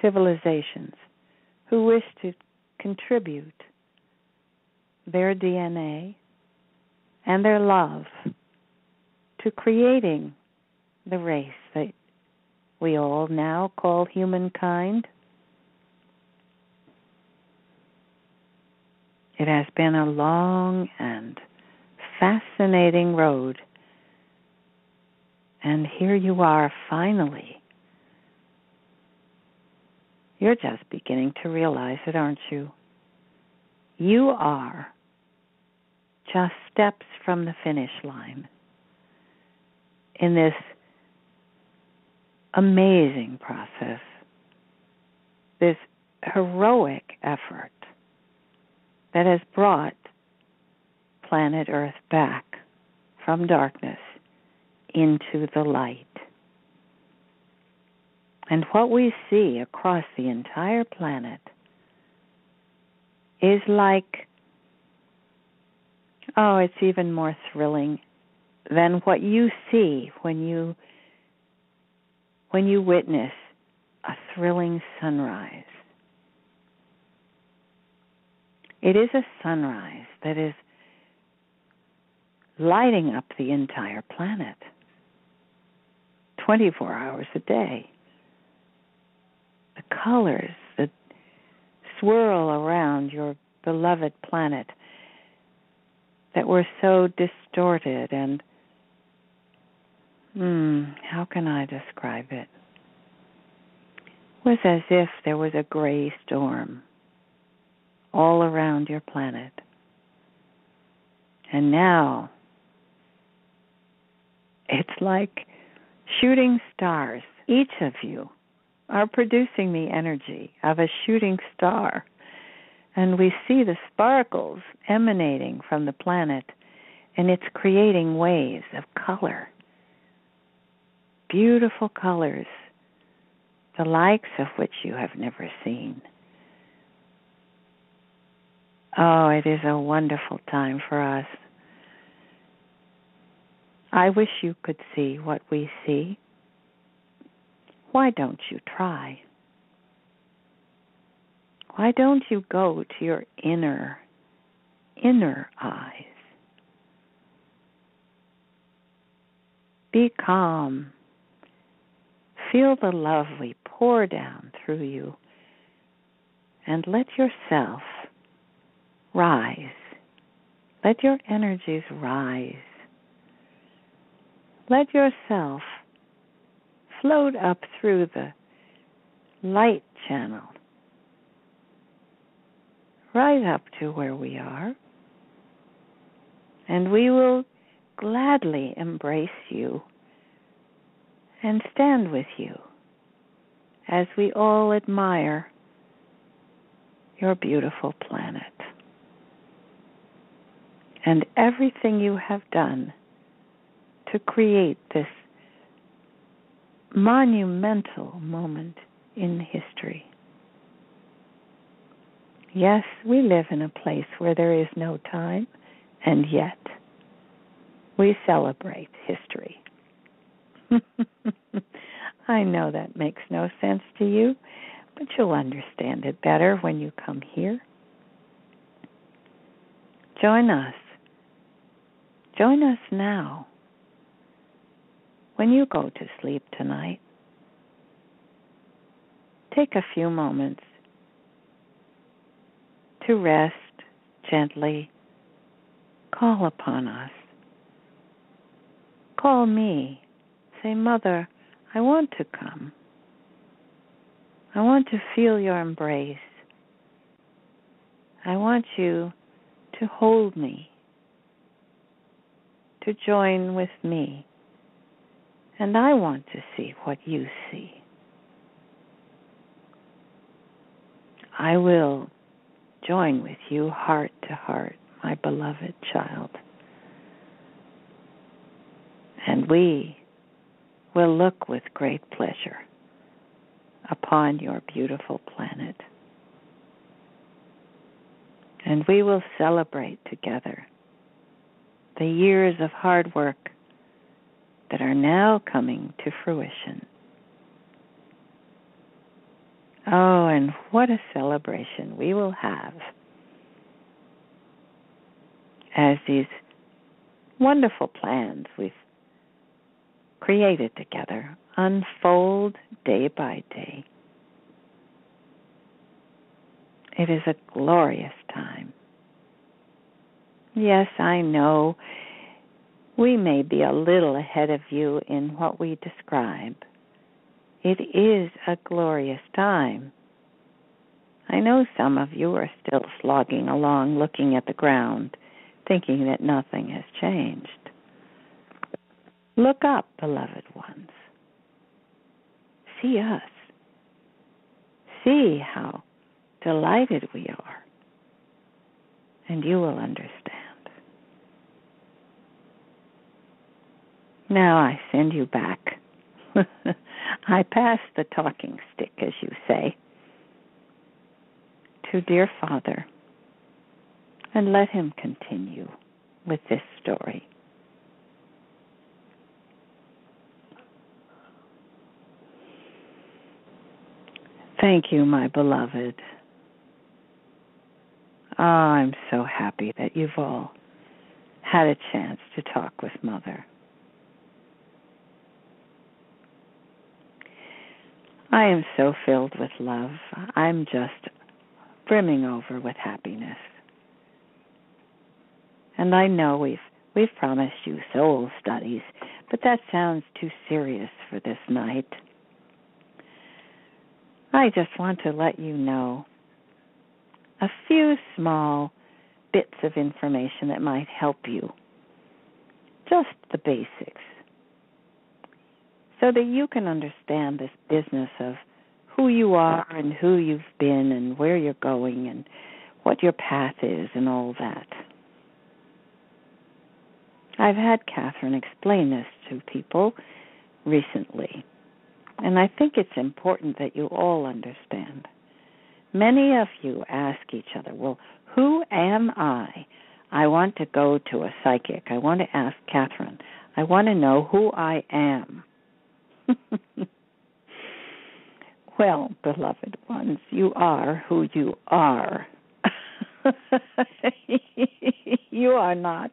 civilizations who wish to contribute their DNA and their love to creating the race that we all now call humankind. It has been a long and fascinating road. And here you are finally. You're just beginning to realize it, aren't you? You are just steps from the finish line in this amazing process, this heroic effort that has brought planet Earth back from darkness into the light. And what we see across the entire planet is like, it's even more thrilling than what you see when you witness a thrilling sunrise. It is a sunrise that is lighting up the entire planet 24 hours a day. The colors that swirl around your beloved planet that were so distorted and, how can I describe it? It was as if there was a gray storm all around your planet. And now it's like shooting stars. Each of you are producing the energy of a shooting star. And we see the sparkles emanating from the planet, and it's creating waves of color. Beautiful colors, the likes of which you have never seen. Oh, it is a wonderful time for us. I wish you could see what we see. Why don't you try? Why don't you go to your inner eyes? Be calm. Feel the love we pour down through you, and let yourself rise. Let your energies rise. Let yourself float up through the light channel, right up to where we are, and we will gladly embrace you and stand with you as we all admire your beautiful planet and everything you have done to create this monumental moment in history. Yes, we live in a place where there is no time, and yet we celebrate history. I know that makes no sense to you, but you'll understand it better when you come here. Join us. Join us now. When you go to sleep tonight, take a few moments to rest gently. Call upon us. Call me. Say, Mother, I want to come. I want to feel your embrace. I want you to hold me, to join with me. And I want to see what you see. I will join with you heart to heart, my beloved child. And we will look with great pleasure upon your beautiful planet. And we will celebrate together the years of hard work that are now coming to fruition. Oh, and what a celebration we will have as these wonderful plans we've created together unfold day by day. It is a glorious time. Yes, I know we may be a little ahead of you in what we describe. It is a glorious time. I know some of you are still slogging along, looking at the ground, thinking that nothing has changed. Look up, beloved ones. See us. See how delighted we are, and you will understand. Now I send you back I pass the talking stick, as you say, to dear Father, and let him continue with this story. Thank you, my beloved. Oh, I'm so happy that you've all had a chance to talk with Mother. I am so filled with love. I'm just brimming over with happiness. And I know we've promised you soul studies, but that sounds too serious for this night. I just want to let you know a few small bits of information that might help you. Just the basics. So that you can understand this business of who you are and who you've been and where you're going and what your path is and all that. I've had Kathryn explain this to people recently, and I think it's important that you all understand. Many of you ask each other, well, who am I? I want to go to a psychic. I want to ask Kathryn. I want to know who I am. Well, beloved ones, you are who you are. You are not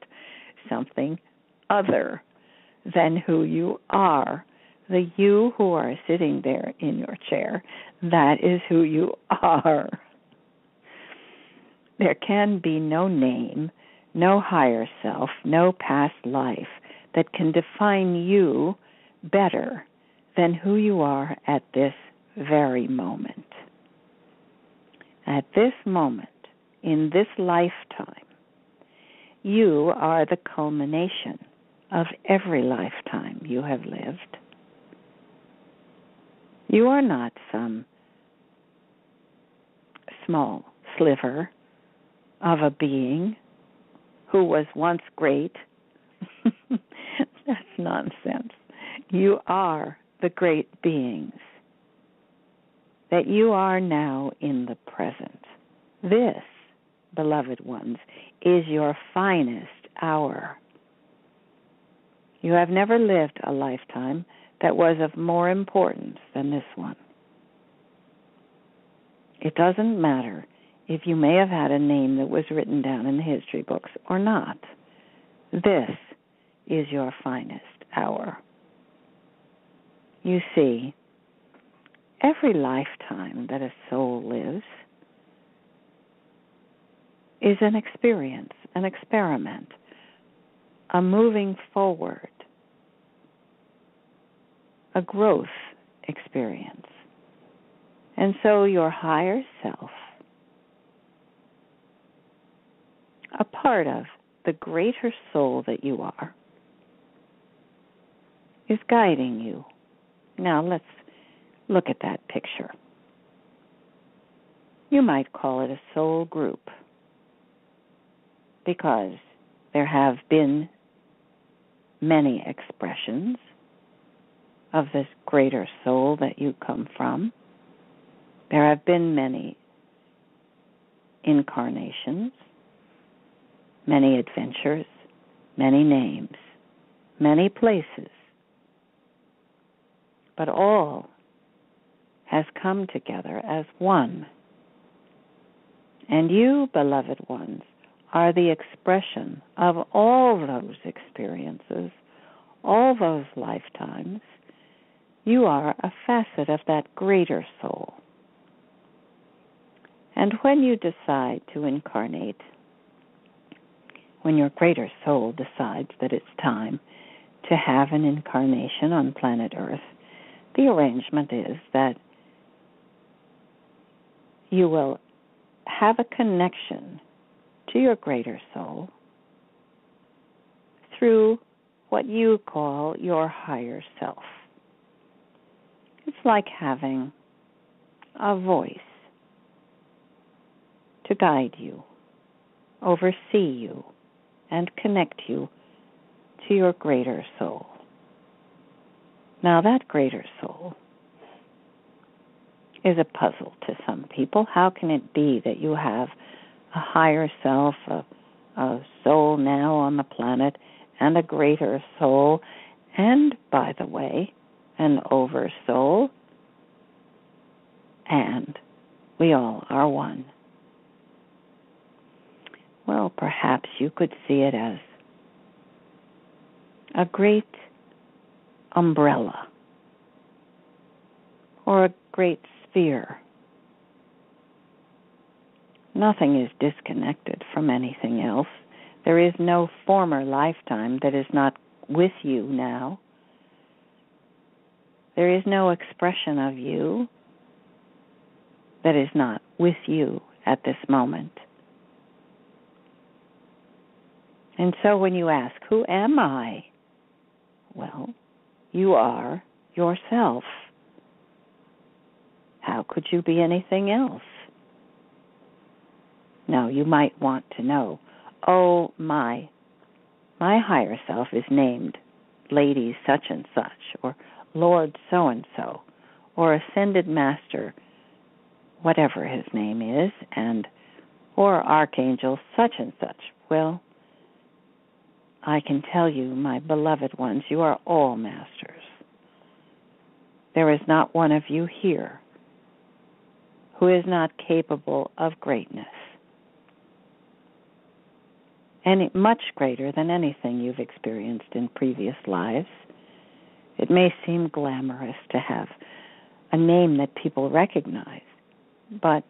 something other than who you are. The you who are sitting there in your chair, that is who you are. There can be no name, no higher self, no past life that can define you better than who you are at this very moment. At this moment, in this lifetime, you are the culmination of every lifetime you have lived. You are not some small sliver of a being who was once great. That's nonsense. You are the great beings that you are now in the present. This, beloved ones, is your finest hour. You have never lived a lifetime that was of more importance than this one. It doesn't matter if you may have had a name that was written down in the history books or not. This is your finest hour. You see, every lifetime that a soul lives is an experience, an experiment, a moving forward, a growth experience. And so your higher self, a part of the greater soul that you are, is guiding you. Now let's look at that picture. You might call it a soul group because there have been many expressions of this greater soul that you come from. There have been many incarnations, many adventures, many names, many places. But all has come together as one. And you, beloved ones, are the expression of all those experiences, all those lifetimes. You are a facet of that greater soul. And when you decide to incarnate, when your greater soul decides that it's time to have an incarnation on planet Earth, the arrangement is that you will have a connection to your greater soul through what you call your higher self. It's like having a voice to guide you, oversee you, and connect you to your greater soul. Now, that greater soul is a puzzle to some people. How can it be that you have a higher self, a soul now on the planet, and a greater soul, and, by the way, an oversoul, and we all are one? Well, perhaps you could see it as a great umbrella or a great sphere. Nothing is disconnected from anything else. There is no former lifetime that is not with you now. There is no expression of you that is not with you at this moment. And so when you ask, who am I? Well, you are yourself. How could you be anything else? Now, you might want to know, oh, my higher self is named Lady such and such, or Lord so-and-so, or Ascended Master, whatever his name is, or Archangel such and such. Well, I can tell you, my beloved ones, you are all masters. There is not one of you here who is not capable of greatness, and much greater than anything you've experienced in previous lives. It may seem glamorous to have a name that people recognize, but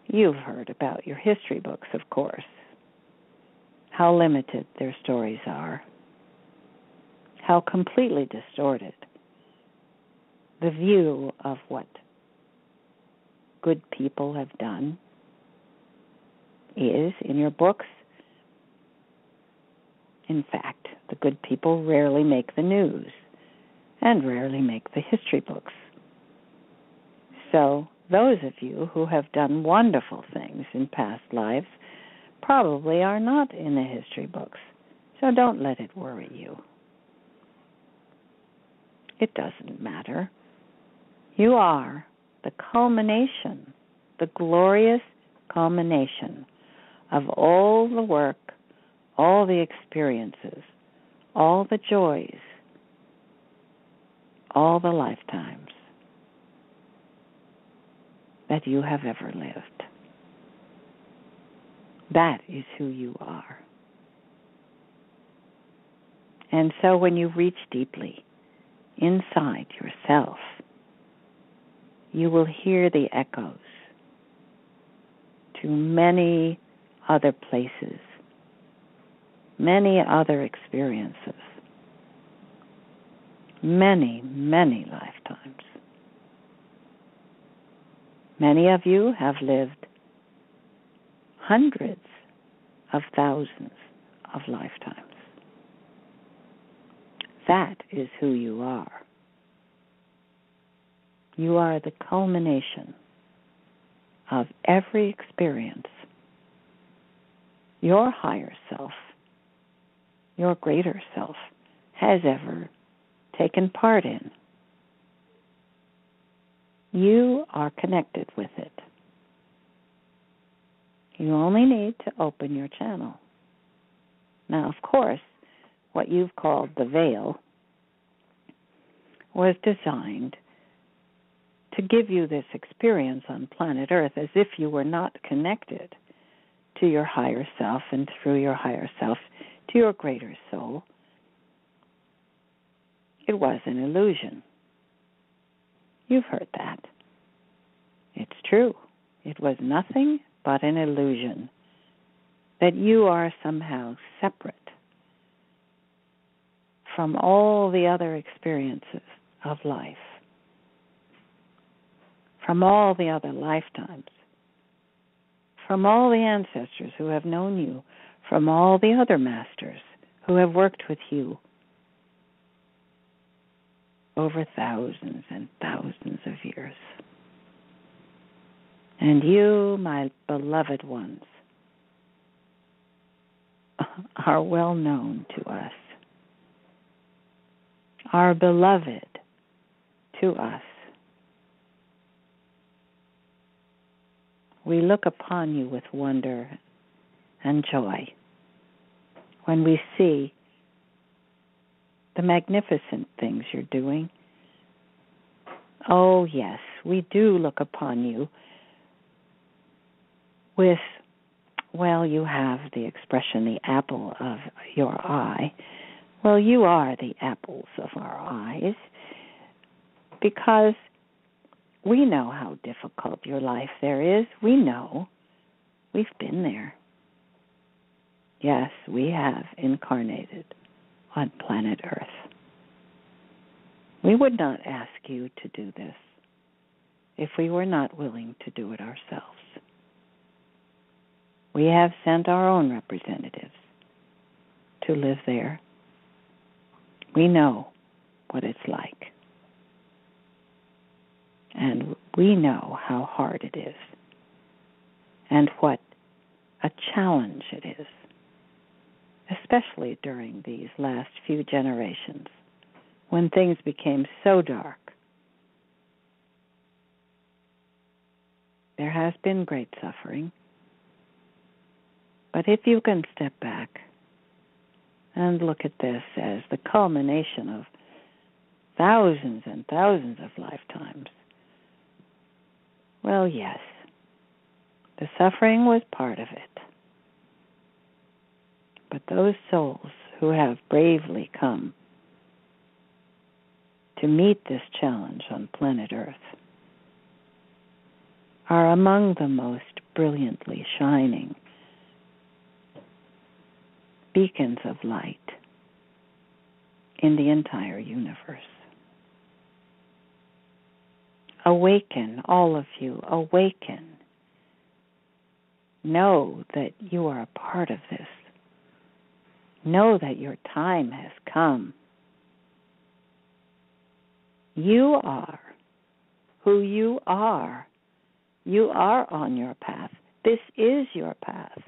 you've heard about your history books, of course, how limited their stories are, how completely distorted the view of what good people have done is in your books. In fact, the good people rarely make the news and rarely make the history books. So those of you who have done wonderful things in past lives probably are not in the history books. So don't let it worry you. It doesn't matter. You are the culmination, the glorious culmination of all the work, all the experiences, all the joys, all the lifetimes that you have ever lived. That is who you are. And so when you reach deeply inside yourself, you will hear the echoes to many other places, many other experiences, many, many lifetimes. Many of you have lived hundreds of thousands of lifetimes. That is who you are. You are the culmination of every experience your higher self, your greater self, has ever taken part in. You are connected with it. You only need to open your channel. Now, of course, what you've called the veil was designed to give you this experience on planet Earth as if you were not connected to your higher self and through your higher self to your greater soul. It was an illusion. You've heard that. It's true. It was nothing but an illusion that you are somehow separate from all the other experiences of life, from all the other lifetimes, from all the ancestors who have known you, from all the other masters who have worked with you over thousands and thousands of years. And you, my beloved ones, are well known to us. are beloved to us. We look upon you with wonder and joy when we see the magnificent things you're doing. Oh, yes, we do look upon you with, well, you have the expression, the apple of your eye. Well, you are the apples of our eyes, because we know how difficult your life there is. We know. We've been there. Yes, we have incarnated on planet Earth. We would not ask you to do this if we were not willing to do it ourselves. We have sent our own representatives to live there. We know what it's like. And we know how hard it is and what a challenge it is, especially during these last few generations when things became so dark. There has been great suffering. But if you can step back and look at this as the culmination of thousands and thousands of lifetimes, well, yes, the suffering was part of it. But those souls who have bravely come to meet this challenge on planet Earth are among the most brilliantly shining beacons of light in the entire universe. Awaken, all of you, awaken. Know that you are a part of this. Know that your time has come. You are who you are. You are on your path. This is your path.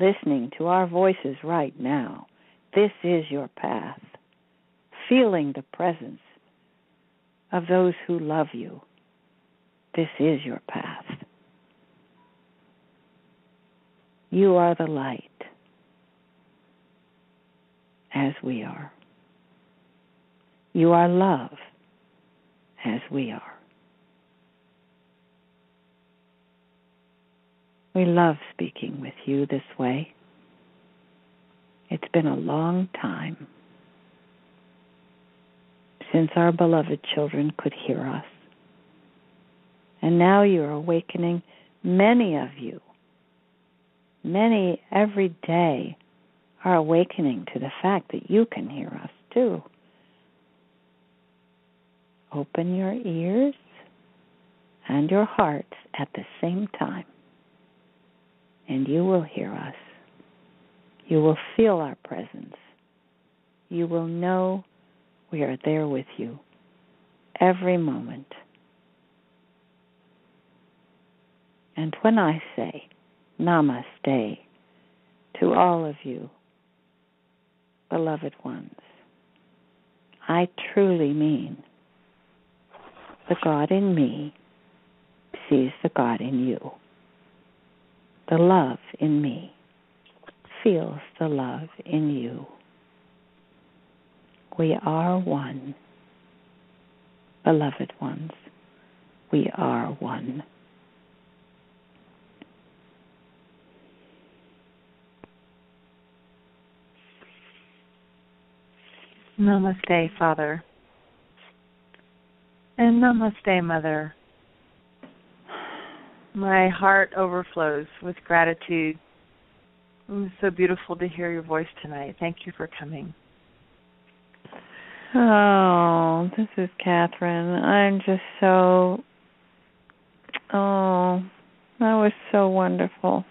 Listening to our voices right now, this is your path. Feeling the presence of those who love you, this is your path. You are the light, as we are. You are love, as we are. We love speaking with you this way. It's been a long time since our beloved children could hear us. And now you're awakening, many of you. Many every day are awakening to the fact that you can hear us too. Open your ears and your hearts at the same time, and you will hear us. You will feel our presence. You will know we are there with you every moment. And when I say namaste to all of you, beloved ones, I truly mean the God in me sees the God in you. The love in me feels the love in you. We are one. Beloved ones, we are one. Namaste, Father. And namaste, Mother. My heart overflows with gratitude. It was so beautiful to hear your voice tonight. Thank you for coming. Oh, this is Kathryn. I'm just so, that was so wonderful.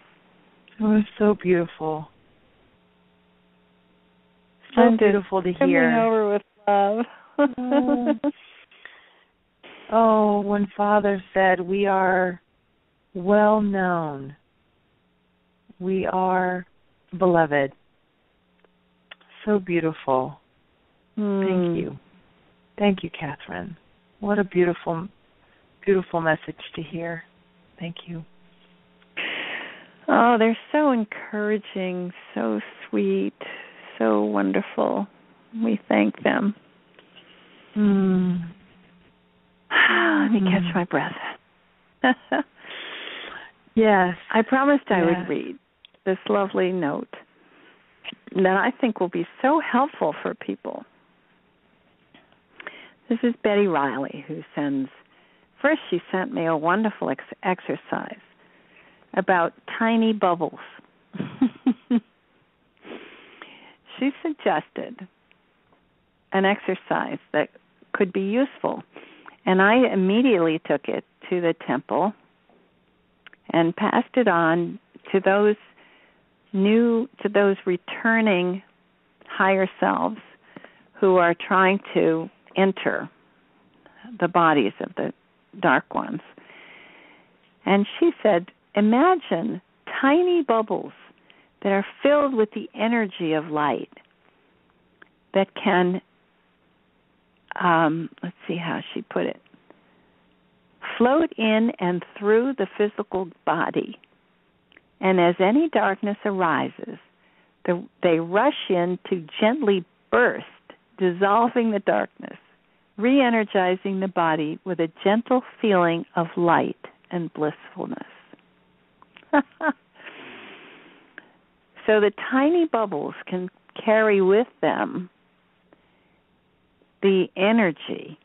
It was so beautiful. So I'm beautiful to just hear. coming over with love. Oh, when Father said, we are well known. We are beloved. So beautiful. Thank you. Thank you, Kathryn. What a beautiful, beautiful message to hear. Thank you. Oh, they're so encouraging, so sweet, so wonderful. We thank them. Let me catch my breath. Yes. I promised I would read this lovely note that I think will be so helpful for people. This is Betty Riley, who first she sent me a wonderful exercise about tiny bubbles. She suggested an exercise that could be useful, and I immediately took it to the temple and passed it on to those returning higher selves who are trying to enter the bodies of the dark ones. And she said, imagine tiny bubbles that are filled with the energy of light that can, let's see how she put it, float in and through the physical body. And as any darkness arises, they rush in to gently burst, dissolving the darkness, re-energizing the body with a gentle feeling of light and blissfulness. So the tiny bubbles can carry with them the energy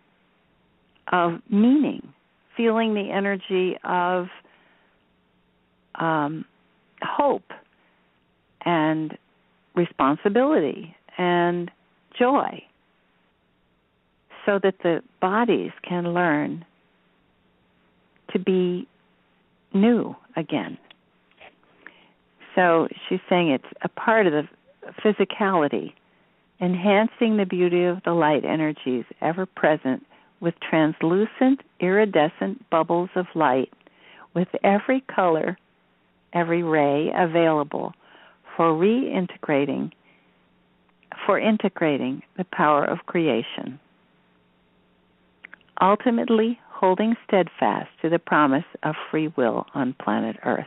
of meaning, feeling the energy of hope and responsibility and joy, so that the bodies can learn to be new again. So she's saying it's a part of the physicality, enhancing the beauty of the light energies ever present with translucent, iridescent bubbles of light, with every color, every ray available for integrating the power of creation, ultimately holding steadfast to the promise of free will on planet Earth.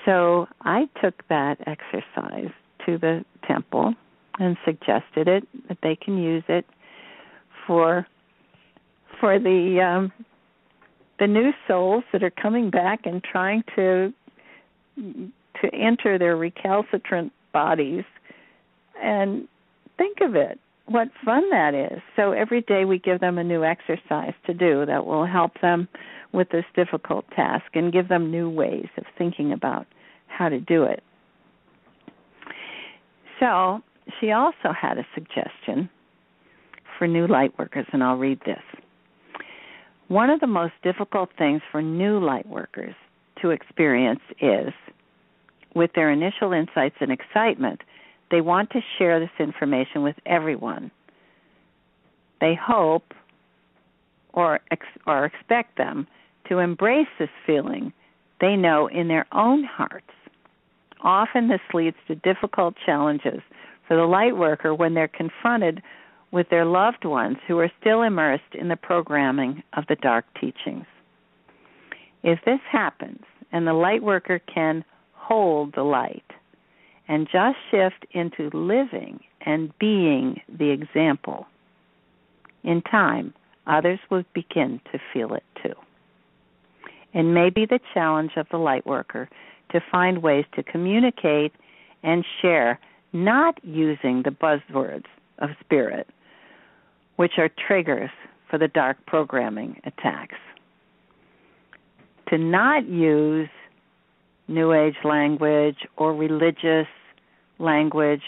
So I took that exercise to the temple and suggested it, that they can use it for the new souls that are coming back and trying to enter their recalcitrant bodies. And think of it, what fun that is. So every day we give them a new exercise to do that will help them with this difficult task and give them new ways of thinking about how to do it. So she also had a suggestion for new light workers, and I'll read this. One of the most difficult things for new light workers to experience is, with their initial insights and excitement, they want to share this information with everyone. They hope or expect them to embrace this feeling they know in their own hearts. Often this leads to difficult challenges for the light worker when they're confronted with their loved ones who are still immersed in the programming of the dark teachings. If this happens and the light worker can hold the light and just shift into living and being the example, in time, others will begin to feel it too. It may be the challenge of the light worker to find ways to communicate and share, not using the buzzwords of spirit, which are triggers for the dark programming attacks. To not use New Age language or religious language,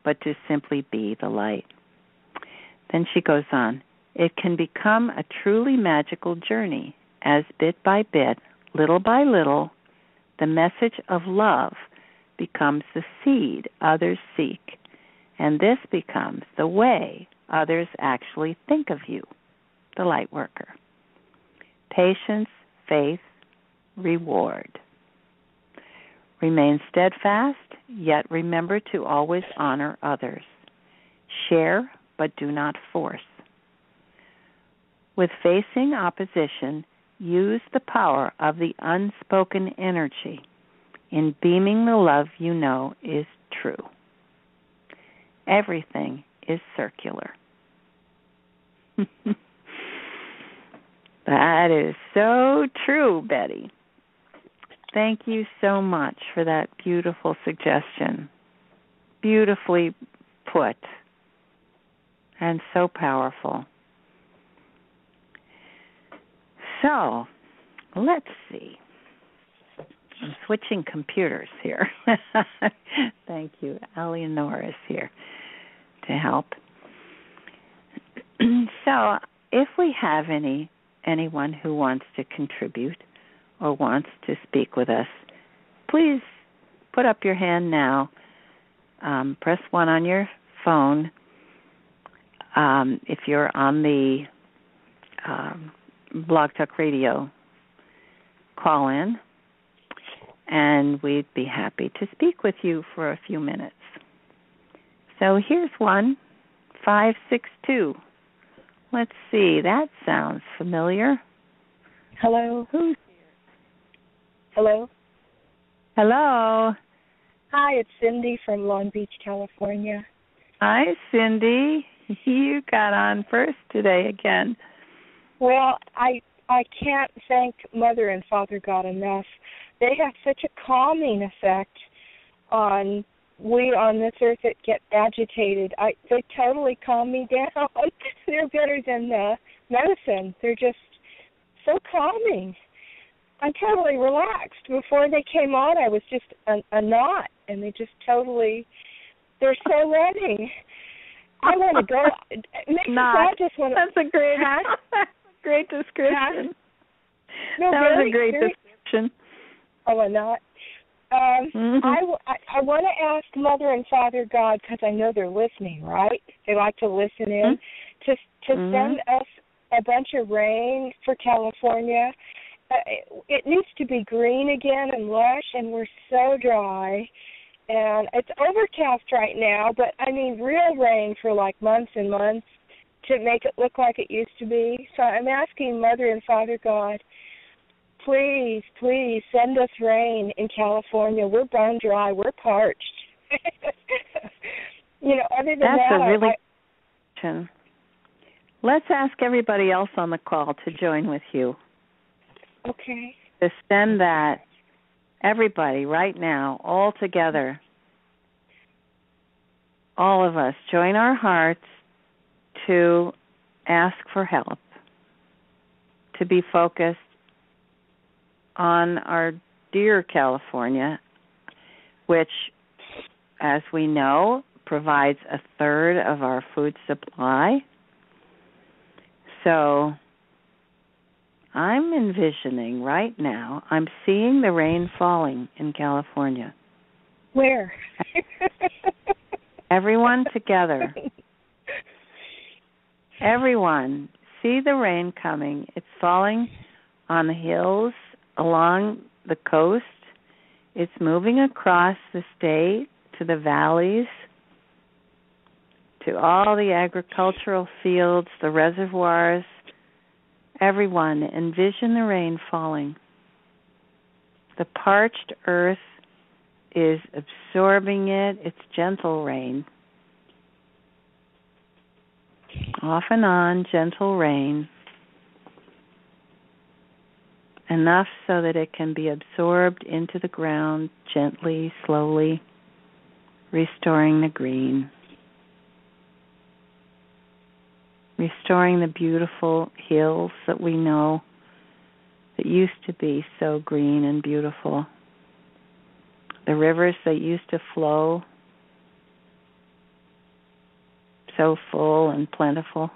but to simply be the light. Then she goes on, it can become a truly magical journey as bit by bit, little by little, the message of love becomes the seed others seek, and this becomes the way others actually think of you, the light worker. Patience, faith, reward. Remain steadfast, yet remember to always honor others. Share, but do not force. With facing opposition, use the power of the unspoken energy in beaming the love you know is true. Everything is circular. That is so true, Betty. Thank you so much for that beautiful suggestion. Beautifully put and so powerful. So, let's see. I'm switching computers here. Thank you. Eleanor is here to help. So, if we have anyone who wants to contribute or wants to speak with us, please put up your hand now. Press 1 on your phone. If you're on the Blog Talk Radio, call in, and we'd be happy to speak with you for a few minutes. So here's one, 562. Let's see, that sounds familiar. Hello. Who's here? Hello. Hello. Hi, it's Cindy from Long Beach, California. Hi, Cindy. You got on first today again. Well, I can't thank Mother and Father God enough. They have such a calming effect on we on this earth that get agitated. They totally calm me down. They're better than medicine. They're just so calming. I'm totally relaxed. Before they came on, I was just a knot, and they just totally, they're so loving. I want to go. I just want to. That's a great description. No, that was a great description. Oh, a knot. I want to ask Mother and Father God, because I know they're listening, right? They like to listen in, to send us a bunch of rain for California. It needs to be green again and lush, and we're so dry. And it's overcast right now, but I mean real rain for like months and months to make it look like it used to be. So I'm asking Mother and Father God, please, please send us rain in California. We're bone dry. We're parched. Other than that's that, a really good question. Let's ask everybody else on the call to join with you. Okay. To send that, everybody right now, all together, all of us, join our hearts to ask for help, to be focused on our dear California, which, as we know, provides a third of our food supply. So I'm envisioning right now, I'm seeing the rain falling in California. Where? Everyone together. Everyone, see the rain coming. It's falling on the hills, along the coast. It's moving across the state to the valleys, to all the agricultural fields, the reservoirs. Everyone, envision the rain falling. The parched earth is absorbing it. It's gentle rain. Off and on, gentle rain. Enough so that it can be absorbed into the ground gently, slowly, restoring the green. Restoring the beautiful hills that we know that used to be so green and beautiful. The rivers that used to flow so full and plentiful.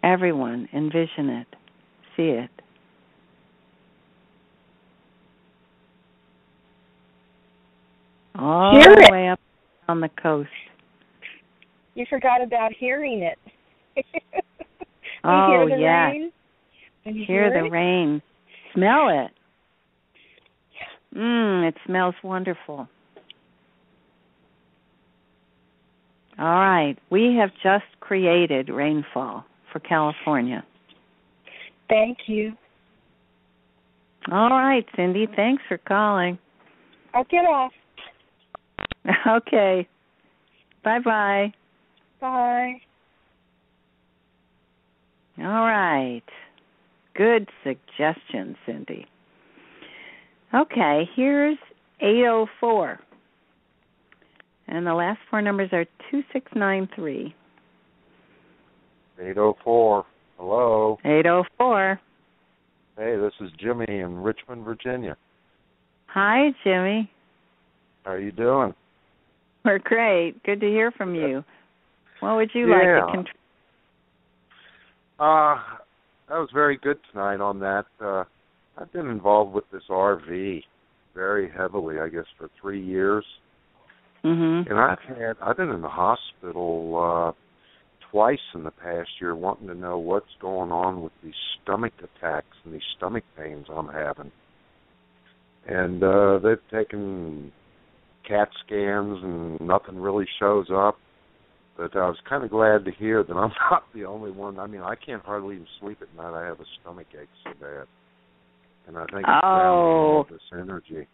Everyone, envision it. See it. All the way up on the coast. You forgot about hearing it. Oh, hear the rain? Hear the rain. Smell it. It smells wonderful. All right. We have just created rainfall for California. Thank you. All right, Cindy. Thanks for calling. I'll get off. Okay. Bye-bye. Bye. All right. Good suggestion, Cindy. Okay, here's 804. And the last four numbers are 2693. 804. Hello. 804. Hey, this is Jimmy in Richmond, Virginia. Hi, Jimmy. How are you doing? We're great. Good to hear from you. What would you like to contribute? That was very good tonight on that. I've been involved with this RV very heavily, I guess, for 3 years. Mm-hmm. And I've been in the hospital twice in the past year wanting to know what's going on with these stomach attacks and these stomach pains I'm having. And they've taken CAT scans and nothing really shows up. But I was kind of glad to hear that I'm not the only one. I mean, I can't hardly even sleep at night. I have a stomach ache so bad. And I think it's down to all this energy.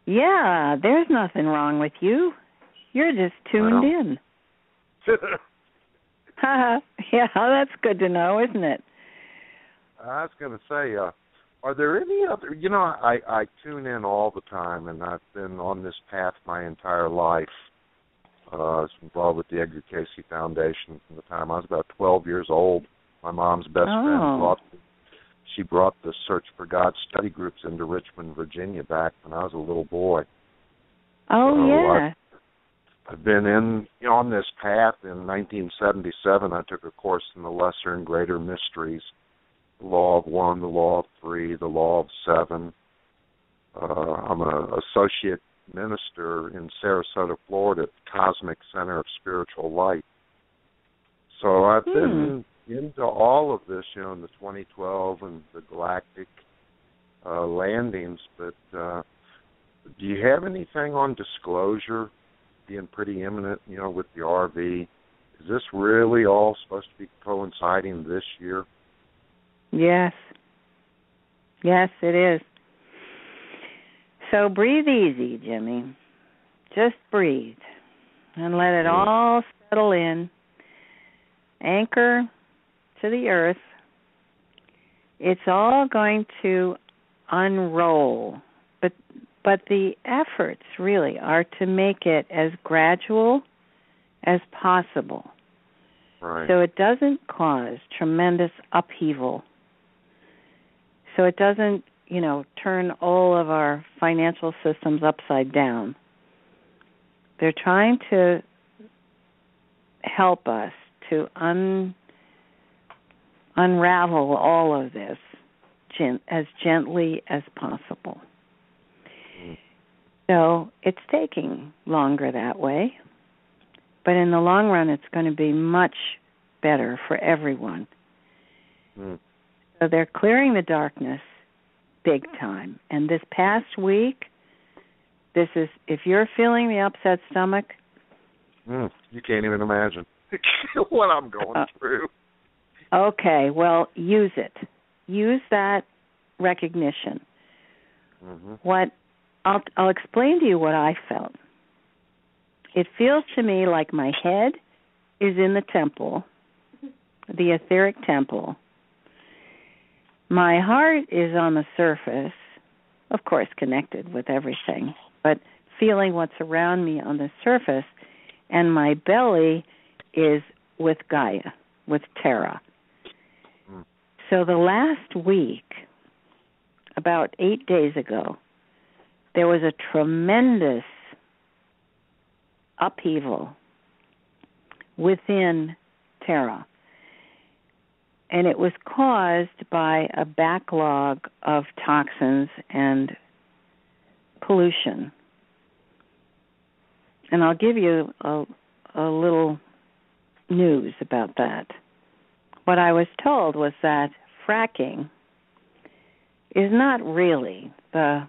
Yeah, there's nothing wrong with you. You're just tuned in. Yeah, that's good to know, isn't it? I was going to say, are there any other, I tune in all the time, and I've been on this path my entire life. I was involved with the Edgar Cayce Foundation from the time I was about 12 years old. My mom's best friend brought the Search for God study groups into Richmond, Virginia back when I was a little boy. Oh, so yeah. I've been on this path. In 1977, I took a course in the Lesser and Greater Mysteries, the Law of One, the Law of Three, the Law of Seven. I'm an associate minister in Sarasota, Florida at the Cosmic Center of Spiritual Light. So I've been into all of this, in the 2012 and the galactic landings, but do you have anything on disclosure being pretty imminent, with the RV? Is this really all supposed to be coinciding this year? Yes. Yes, it is. So breathe easy, Jimmy. Just breathe and let it all settle in. Anchor to the earth. It's all going to unroll, but the efforts really are to make it as gradual as possible. Right. So it doesn't cause tremendous upheaval. So it doesn't, turn all of our financial systems upside down. They're trying to help us to unravel all of this as gently as possible. So it's taking longer that way, but in the long run it's going to be much better for everyone. So they're clearing the darkness big time. And this past week, if you're feeling the upset stomach, you can't even imagine what I'm going through. Okay, well, use it. Use that recognition. What I'll explain to you what I felt. It feels to me like my head is in the temple, the etheric temple. My heart is on the surface, of course connected with everything, but feeling what's around me on the surface, and my belly is with Gaia, with Terra. So the last week, about 8 days ago, there was a tremendous upheaval within Terra. And it was caused by a backlog of toxins and pollution. And I'll give you a little news about that. What I was told was that fracking is not really the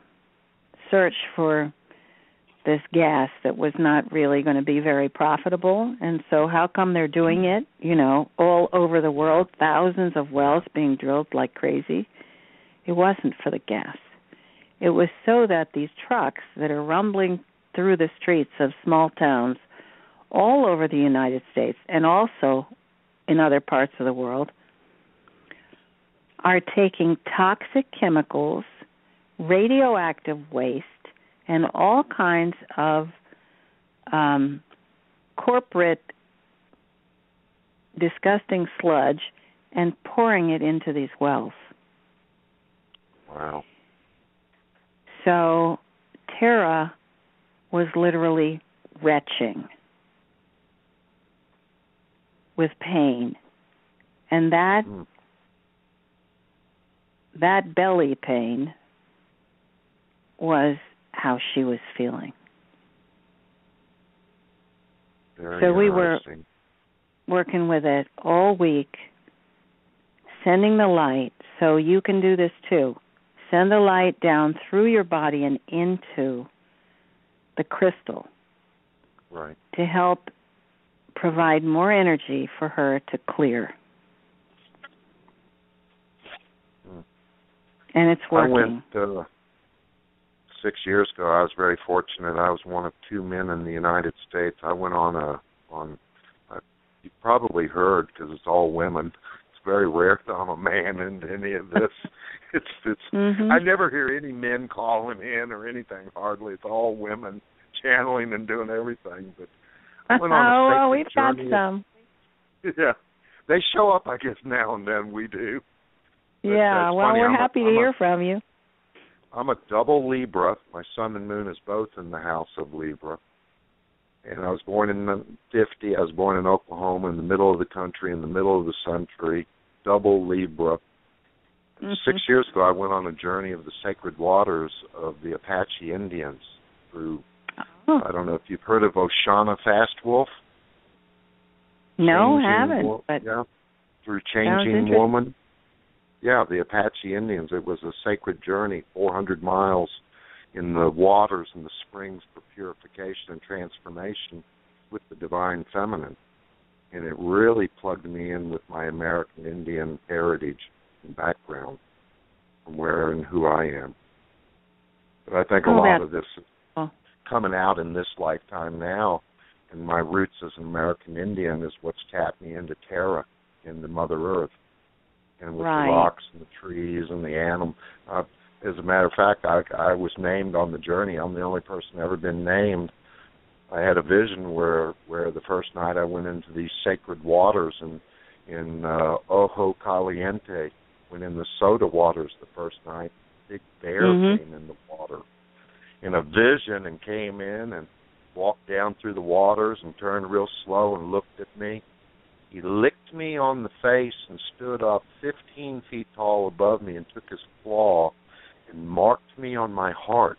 search for this gas that was not really going to be very profitable. And so how come they're doing it, all over the world, thousands of wells being drilled like crazy? It wasn't for the gas. It was so that these trucks that are rumbling through the streets of small towns all over the United States and also in other parts of the world are taking toxic chemicals, radioactive waste, and all kinds of corporate disgusting sludge and pouring it into these wells. Wow. So Terra was literally retching with pain. And that belly pain was how she was feeling. So we were working with it all week, sending the light, so you can do this too. Send the light down through your body and into the crystal. Right. To help provide more energy for her to clear. And it's working. I went 6 years ago. I was very fortunate. I was one of two men in the United States. I went on you probably heard, because it's all women. It's very rare that I'm a man in any of this. It's I never hear any men calling in or anything, hardly. It's all women channeling and doing everything. But I went on a we've got journey. some. Yeah. They show up, I guess, now and then. We do. But, yeah, well, funny. we're happy to hear from you. I'm a double Libra. My sun and moon is both in the house of Libra. And I was born in the 50. I was born in Oklahoma, in the middle of the country, in the middle of the century, double Libra. 6 years ago, I went on a journey of the sacred waters of the Apache Indians through, I don't know if you've heard of Oshana Fast Wolf. No, haven't. But yeah, through Changing Woman. Yeah, the Apache Indians. It was a sacred journey, 400 miles in the waters and the springs for purification and transformation with the divine feminine. And it really plugged me in with my American Indian heritage and background from where and who I am. But I think a lot of this is coming out in this lifetime now, and my roots as an American Indian is what's tapped me into Terra, into Mother Earth, and with the rocks and the trees and the animal. As a matter of fact, I was named on the journey. I'm the only person ever been named. I had a vision where the first night I went into these sacred waters in Ojo Caliente, went in the soda waters the first night. A big bear came in the water in a vision and came in and walked down through the waters and turned real slow and looked at me. He licked me on the face and stood up 15 feet tall above me and took his claw and marked me on my heart.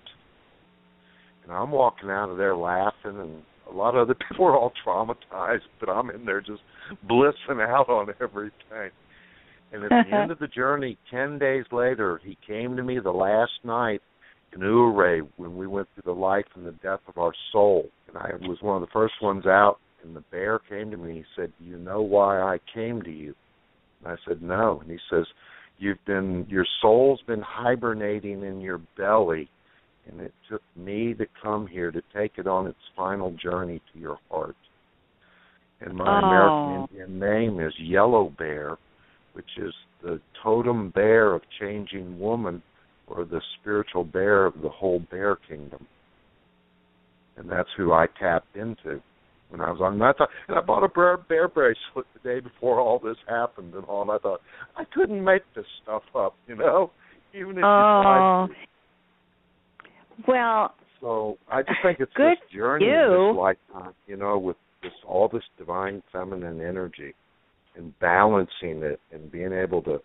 And I'm walking out of there laughing, and a lot of other people are all traumatized, but I'm in there just blissing out on everything. And at the end of the journey, 10 days later, he came to me the last night in Ure when we went through the life and the death of our soul. And I was one of the first ones out, and the bear came to me. He said, "Do you know why I came to you?" And I said, "No." And he says, your soul's been hibernating in your belly, and it took me to come here to take it on its final journey to your heart. And my American Indian name is Yellow Bear, which is the totem bear of Changing Woman, or the spiritual bear of the whole bear kingdom. And that's who I tapped into when I was on that. And I bought a bear bracelet the day before all this happened and all, and I thought, I couldn't make this stuff up, even if you tried to. Well, so I just think it's this journey in this lifetime, with all this divine feminine energy and balancing it and being able to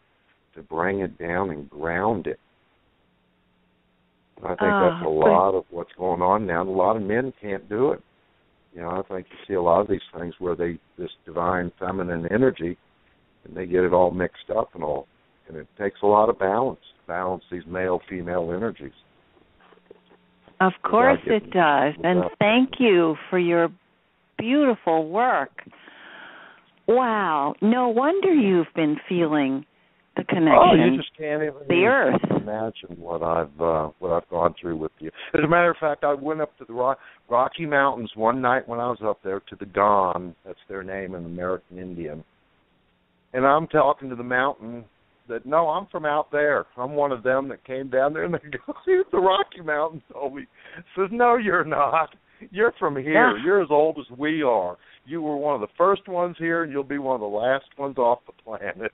bring it down and ground it. And I think that's a lot of what's going on now. And a lot of men can't do it. I think you see a lot of these things where this divine feminine energy, and they get it all mixed up and all. And it takes a lot of balance these male-female energies. Of course it does. And thank you for your beautiful work. Wow. No wonder you've been feeling the connection. Oh, you just can't even the earth. imagine what I've gone through with you. As a matter of fact, I went up to the Rocky Mountains one night when I was up there to the Don. That's their name in American Indian. And I'm talking to the mountain that, no, I'm from out there. I'm one of them that came down there, and they go, the Rocky Mountains told me. Says, no, you're not. You're from here. You're as old as we are. You were one of the first ones here, and you'll be one of the last ones off the planet. And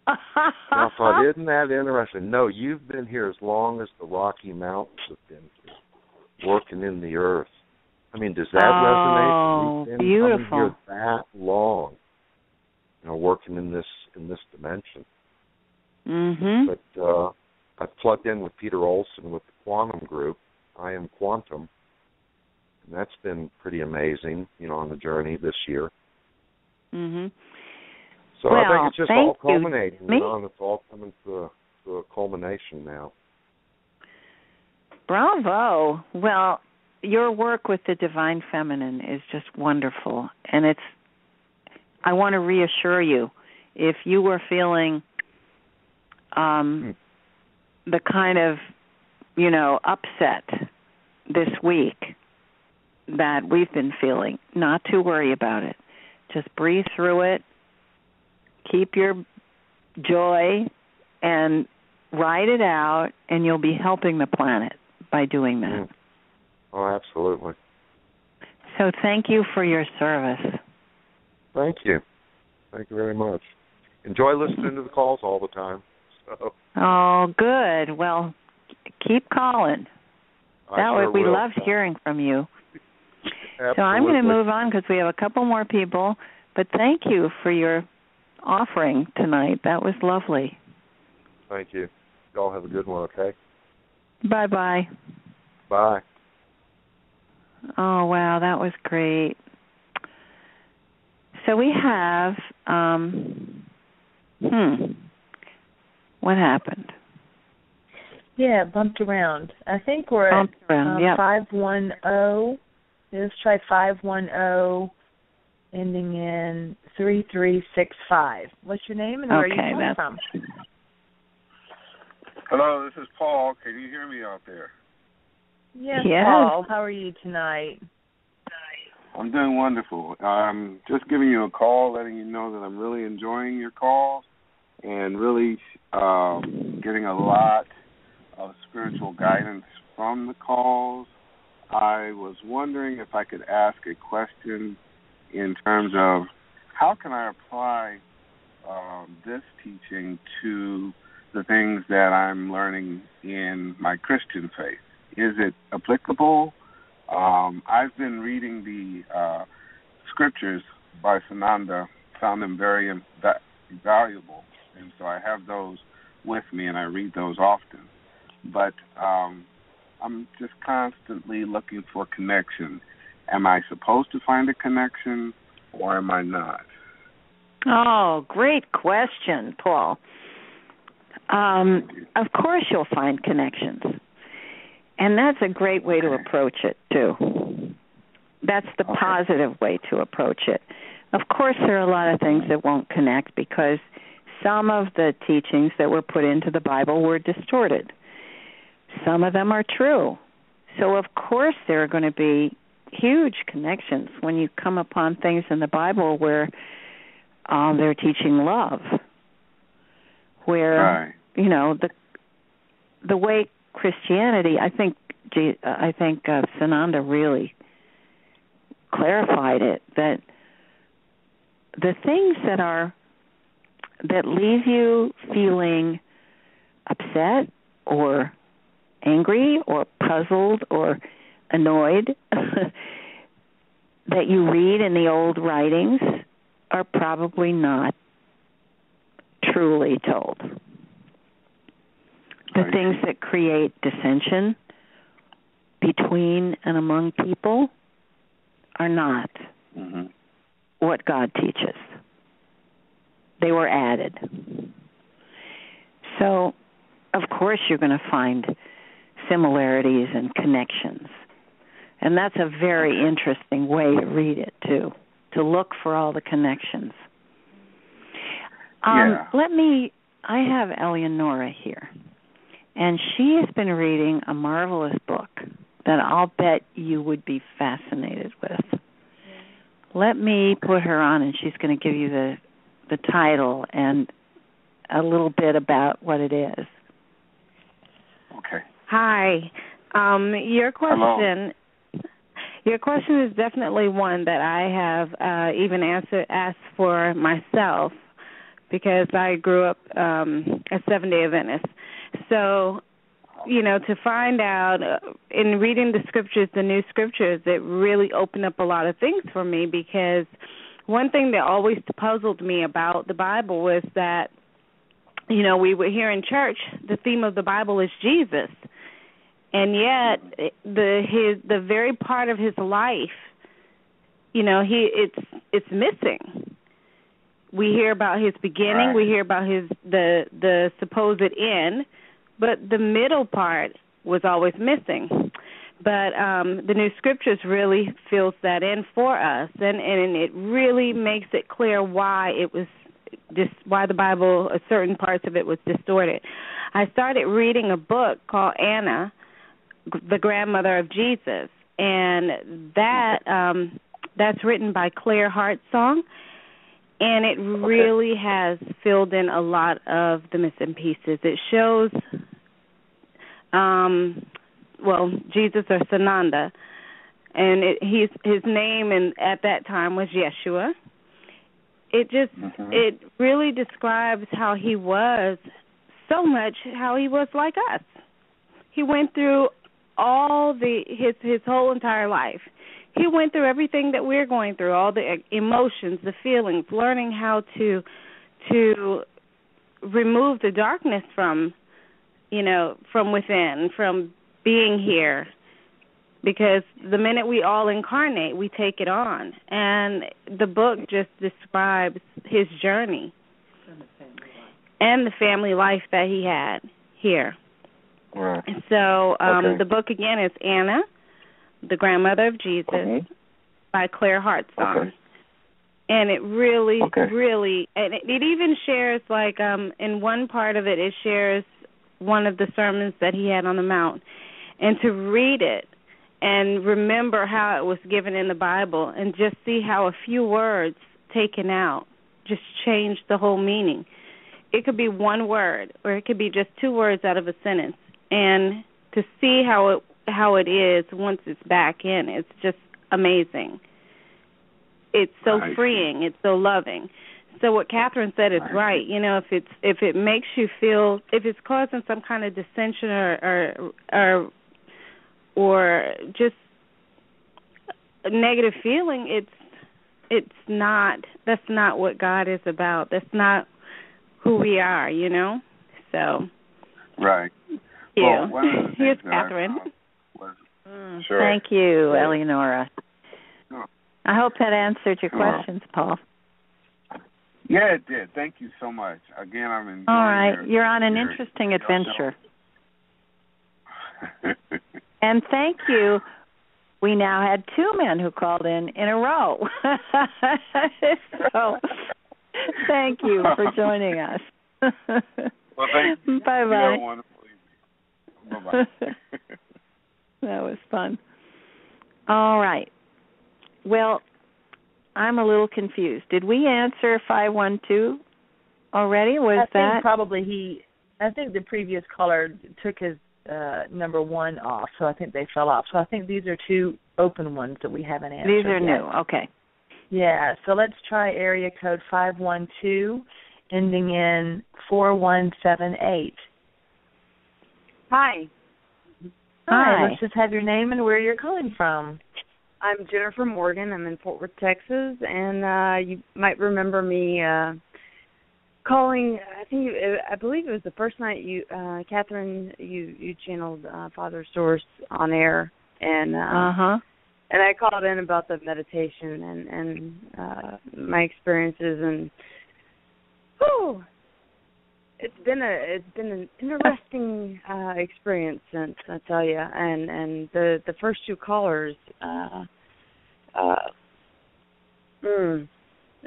I thought, isn't that interesting? No, you've been here as long as the Rocky Mountains have been here, working in the earth. I mean, does that resonate? We've been beautiful. Here that long, working in this dimension. Mm-hmm. But I've plugged in with Peter Olson with the Quantum Group. I Am Quantum. And that's been pretty amazing, on the journey this year. Mm-hmm. So I think it's just all culminating, and it's all coming to a culmination now. Bravo. Well, your work with the Divine Feminine is just wonderful. And I want to reassure you, if you were feeling the kind of, upset this week that we've been feeling, not to worry about it. Just breathe through it. Keep your joy and ride it out, and you'll be helping the planet by doing that. Oh, absolutely. So thank you for your service. Thank you. Thank you very much. Enjoy listening to the calls all the time. So. Oh, good. Well, keep calling. We loved hearing from you. Absolutely. So I'm going to move on because we have a couple more people. But thank you for your offering tonight. That was lovely. Thank you. Y'all have a good one, okay? Bye-bye. Bye. Oh, wow, that was great. So we have, what happened? Yeah, it bumped around. I think we're at 510. Let's try 510, ending in 3365. What's your name and where are you calling from? Hello, this is Paul. Can you hear me out there? Yes, Paul. How are you tonight? I'm doing wonderful. I'm just giving you a call, letting you know that I'm really enjoying your calls and really getting a lot of spiritual guidance from the calls. I was wondering if I could ask a question in terms of how can I apply this teaching to the things that I'm learning in my Christian faith. Is it applicable? I've been reading the scriptures by Sananda, found them very valuable, and so I have those with me and I read those often. But I'm just constantly looking for connection. Am I supposed to find a connection or am I not? Oh, great question, Paul. Of course you'll find connections. And that's a great way to approach it, too. That's the positive way to approach it. Of course, there are a lot of things that won't connect because some of the teachings that were put into the Bible were distorted. Some of them are true. So, of course, there are going to be huge connections when you come upon things in the Bible where they're teaching love, where, the way Christianity, I think Sananda really clarified it, that the things that leave you feeling upset or angry or puzzled or annoyed that you read in the old writings are probably not truly told. The things that create dissension between and among people are not what God teaches. They were added. So, of course, you're going to find similarities and connections. And that's a very interesting way to read it, too, to look for all the connections. I have Eleonora here, and she has been reading a marvelous book that I'll bet you would be fascinated with. Let me put her on, and she's going to give you the title and a little bit about what it is. Okay. Hi. Your question is definitely one that I have even asked for myself, because I grew up a Seventh-day Adventist. So, to find out in reading the scriptures, the new scriptures, it really opened up a lot of things for me, because one thing that always puzzled me about the Bible was that, we would hear in church the theme of the Bible is Jesus. And yet the very part of his life, it's missing. We hear about his beginning, right. We hear about the supposed end, but the middle part was always missing. But the new scriptures really fills that in for us, and it really makes it clear why it was why the Bible, certain parts of it was distorted. I started reading a book called Anna, the grandmother of Jesus, and that's written by Claire Hartsong. And it really has filled in a lot of the missing pieces. It shows, Jesus or Sananda, and his name at that time was Yeshua. It really describes how he was like us. He went through his whole entire life. He went through everything that we're going through, all the emotions, the feelings, learning how to remove the darkness from within, from being here. Because the minute we all incarnate, we take it on. And the book just describes his journey and the family life that he had here. Right. So the book, again, is Anna, the grandmother of Jesus, by Claire Hartsong. And it really, and it even shares, in one part of it, it shares one of the sermons that he had on the Mount. And to read it and remember how it was given in the Bible and just see how a few words taken out just changed the whole meaning. It could be one word, or it could be just two words out of a sentence. And to see how it is once it's back in, it's just amazing. It's so freeing. It's so loving. So what Kathryn said is right. If it makes you feel, if it's causing some kind of dissension or just a negative feeling, that's not what God is about. That's not who we are, So. Right. Yeah. Well, here's Kathryn. Sure. Thank you, Eleonora. Sure. I hope that answered your questions, Paul. Yeah, it did. Thank you so much. Again, I'm enjoying All right. You're on an interesting adventure. And thank you. We now had two men who called in a row. So thank you for joining us. Well, thank you. Bye-bye. Bye-bye. That was fun. All right. Well, I'm a little confused. Did we answer 512 already? I think the previous caller took his number one off, so I think they fell off. So I think these are two open ones that we haven't answered. These are new. Okay. Yeah, so let's try area code 512, ending in 4178. Hi. Hi. Let's just have your name and where you're calling from. I'm Jennifer Morgan. I'm in Fort Worth, Texas, and you might remember me calling. I believe it was the first night you, Kathryn, you channeled Father Source on air, and and I called in about the meditation and my experiences, and it's been an interesting experience since, I tell you, and the first two callers,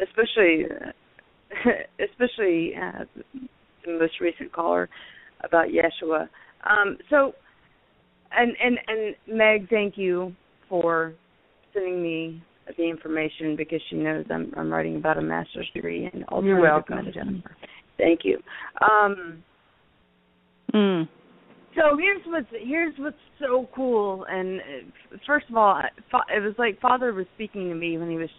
especially the most recent caller about Yeshua. So, and Meg, thank you for sending me the information, because she knows I'm writing about a master's degree in alternative medicine. Thank you. So here's what's so cool. And first of all, it was like Father was speaking to me when he was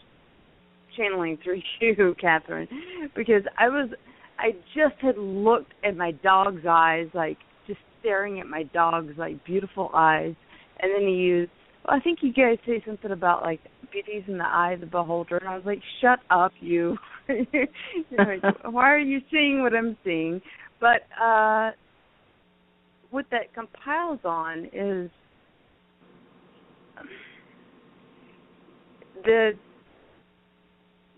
channeling through you, Kathryn, because I just had looked at my dog's eyes, like just staring at my dog's like beautiful eyes, and then he used, I think you guys say something about like beauty's in the eye of the beholder, and I was like, shut up, you. Like, why are you seeing what I'm seeing? But what that compiles on is the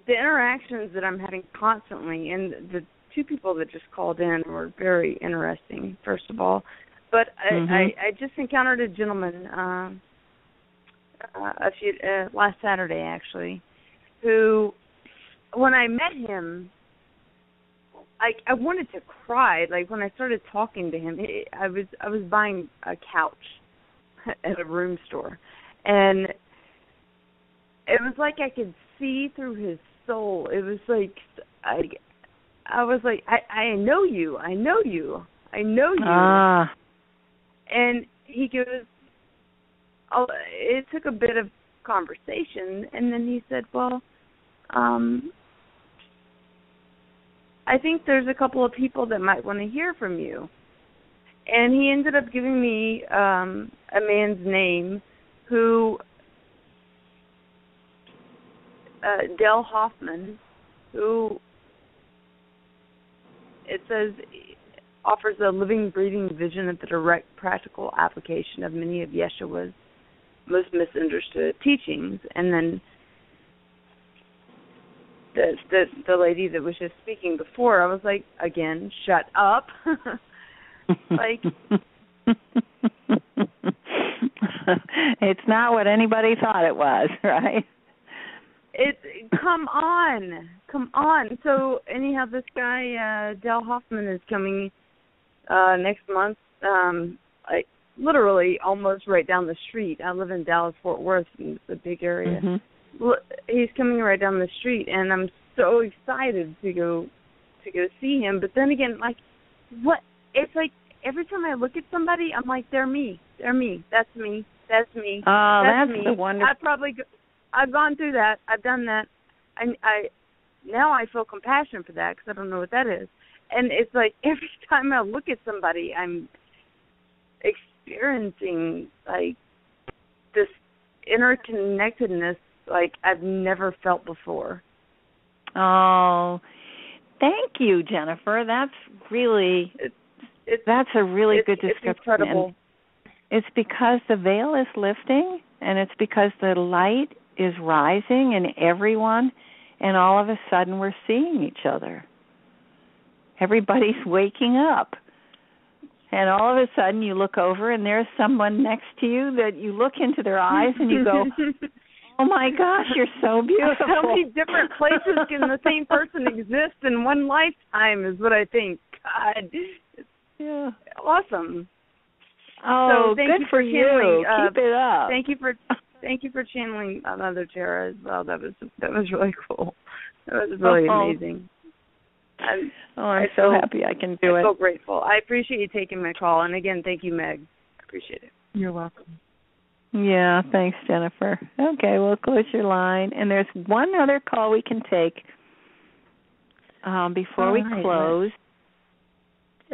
interactions that I'm having constantly, and the two people that just called in were very interesting, first of all. But I just encountered a gentleman last Saturday, actually, who, when I met him, I wanted to cry. Like, when I started talking to him, I was buying a couch at a room store, and it was like I could see through his soul. It was like I was like, I know you. And he goes, oh, it took a bit of conversation, and then he said, well, I think there's a couple of people that might want to hear from you. And he ended up giving me a man's name who, Del Hoffman, who, it says, offers a living, breathing vision of the direct, practical application of many of Yeshua's most misunderstood teachings. And then the lady that was just speaking before, I was like, again, shut up. Like, it's not what anybody thought it was, right? Come on. So anyhow, this guy, Del Hoffman, is coming next month, literally almost right down the street. I live in Dallas, Fort Worth, and it's a big area. He's coming right down the street, and I'm so excited to go see him. But then again, like, what? It's like every time I look at somebody, I'm like, they're me. That's me. That's me. Oh, that's me. The wonderful. I've gone through that. I've done that. I now I feel compassion for that, because I don't know what that is. And it's like every time I look at somebody, I'm experiencing like this interconnectedness like I've never felt before. Oh, thank you, Jennifer. That's really that's a really good description. It's incredible. And it's because the veil is lifting, and it's because the light is rising in everyone, and all of a sudden we're seeing each other. Everybody's waking up. And all of a sudden you look over and there's someone next to you that you look into their eyes and you go, oh my gosh, you're so beautiful. How many different places can the same person exist in one lifetime is what I think. God, it's awesome. Oh, so good for you. Keep it up. Thank you for channeling Mother Terra as well. That was really cool. That was really amazing. I'm so happy I can do it. I'm so grateful. I appreciate you taking my call. And again, thank you, Meg. I appreciate it. You're welcome. Yeah, thanks, Jennifer. Okay, we'll close your line. And there's one other call we can take before we close.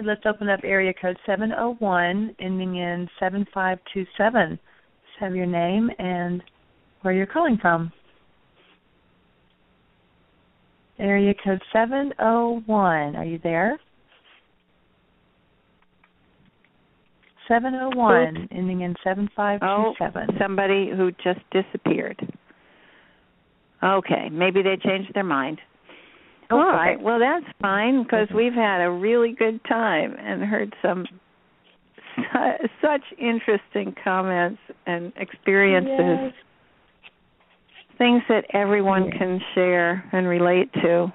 Let's open up area code 701, ending in 7527. Just have your name and where you're calling from. Area code 701. Are you there? 701, Oops. Ending in 7527. Oh, somebody who just disappeared. Okay, maybe they changed their mind. All right. Well, that's fine because we've had a really good time and heard some such interesting comments and experiences, things that everyone can share and relate to.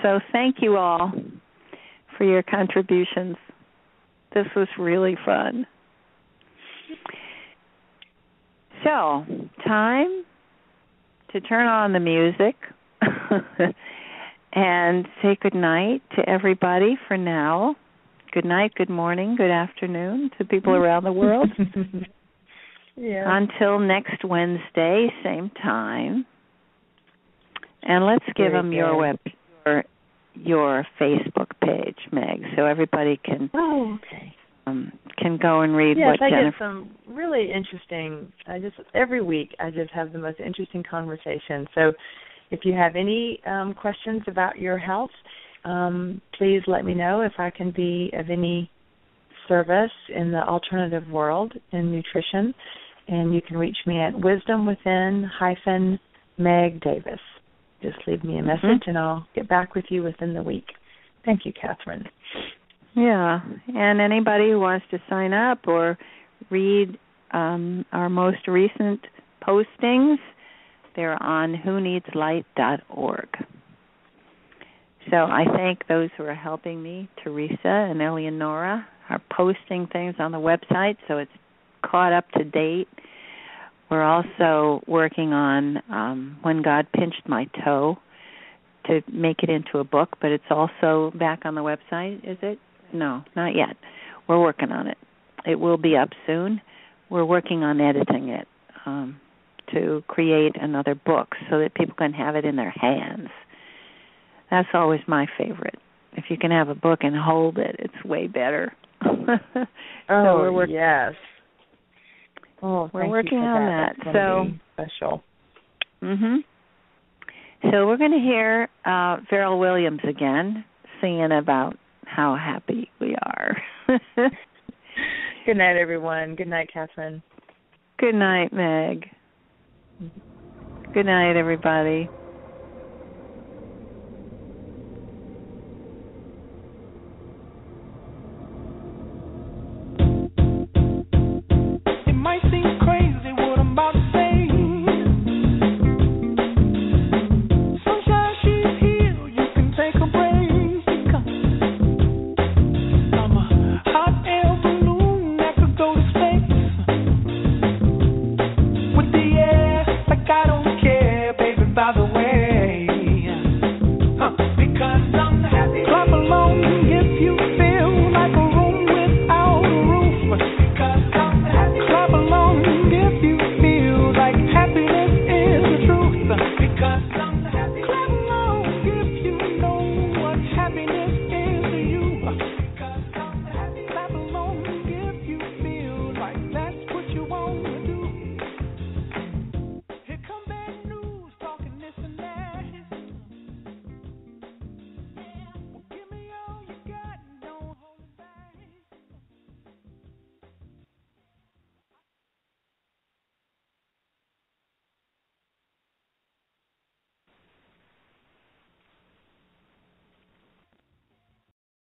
So thank you all for your contributions. This was really fun. So, time to turn on the music and say good night to everybody for now. Good night, good morning, good afternoon to people around the world. Until next Wednesday, same time. And let's give them your Facebook page, Meg, so everybody can can go and read what Jennifer. Yes, I get some really interesting. Every week I just have the most interesting conversation. So, if you have any questions about your health, please let me know if I can be of any service in the alternative world in nutrition. And you can reach me at wisdomwithin-Meg Davis. Just leave me a message and I'll get back with you within the week. Thank you, Kathryn. Yeah, and anybody who wants to sign up or read our most recent postings, they're on whoneedslight.org. So I thank those who are helping me, Teresa and Eleonora, are posting things on the website so it's caught up to date. We're also working on When God Pinched My Toe to make it into a book, but it's also back on the website, is it? No, not yet. We're working on it. It will be up soon. We're working on editing it to create another book so that people can have it in their hands. That's always my favorite. If you can have a book and hold it, it's way better. We're working on that. So special. So we're going to hear Pharrell Williams again singing about how happy we are. Good night, everyone. Good night, Kathryn. Good night, Meg. Good night, everybody.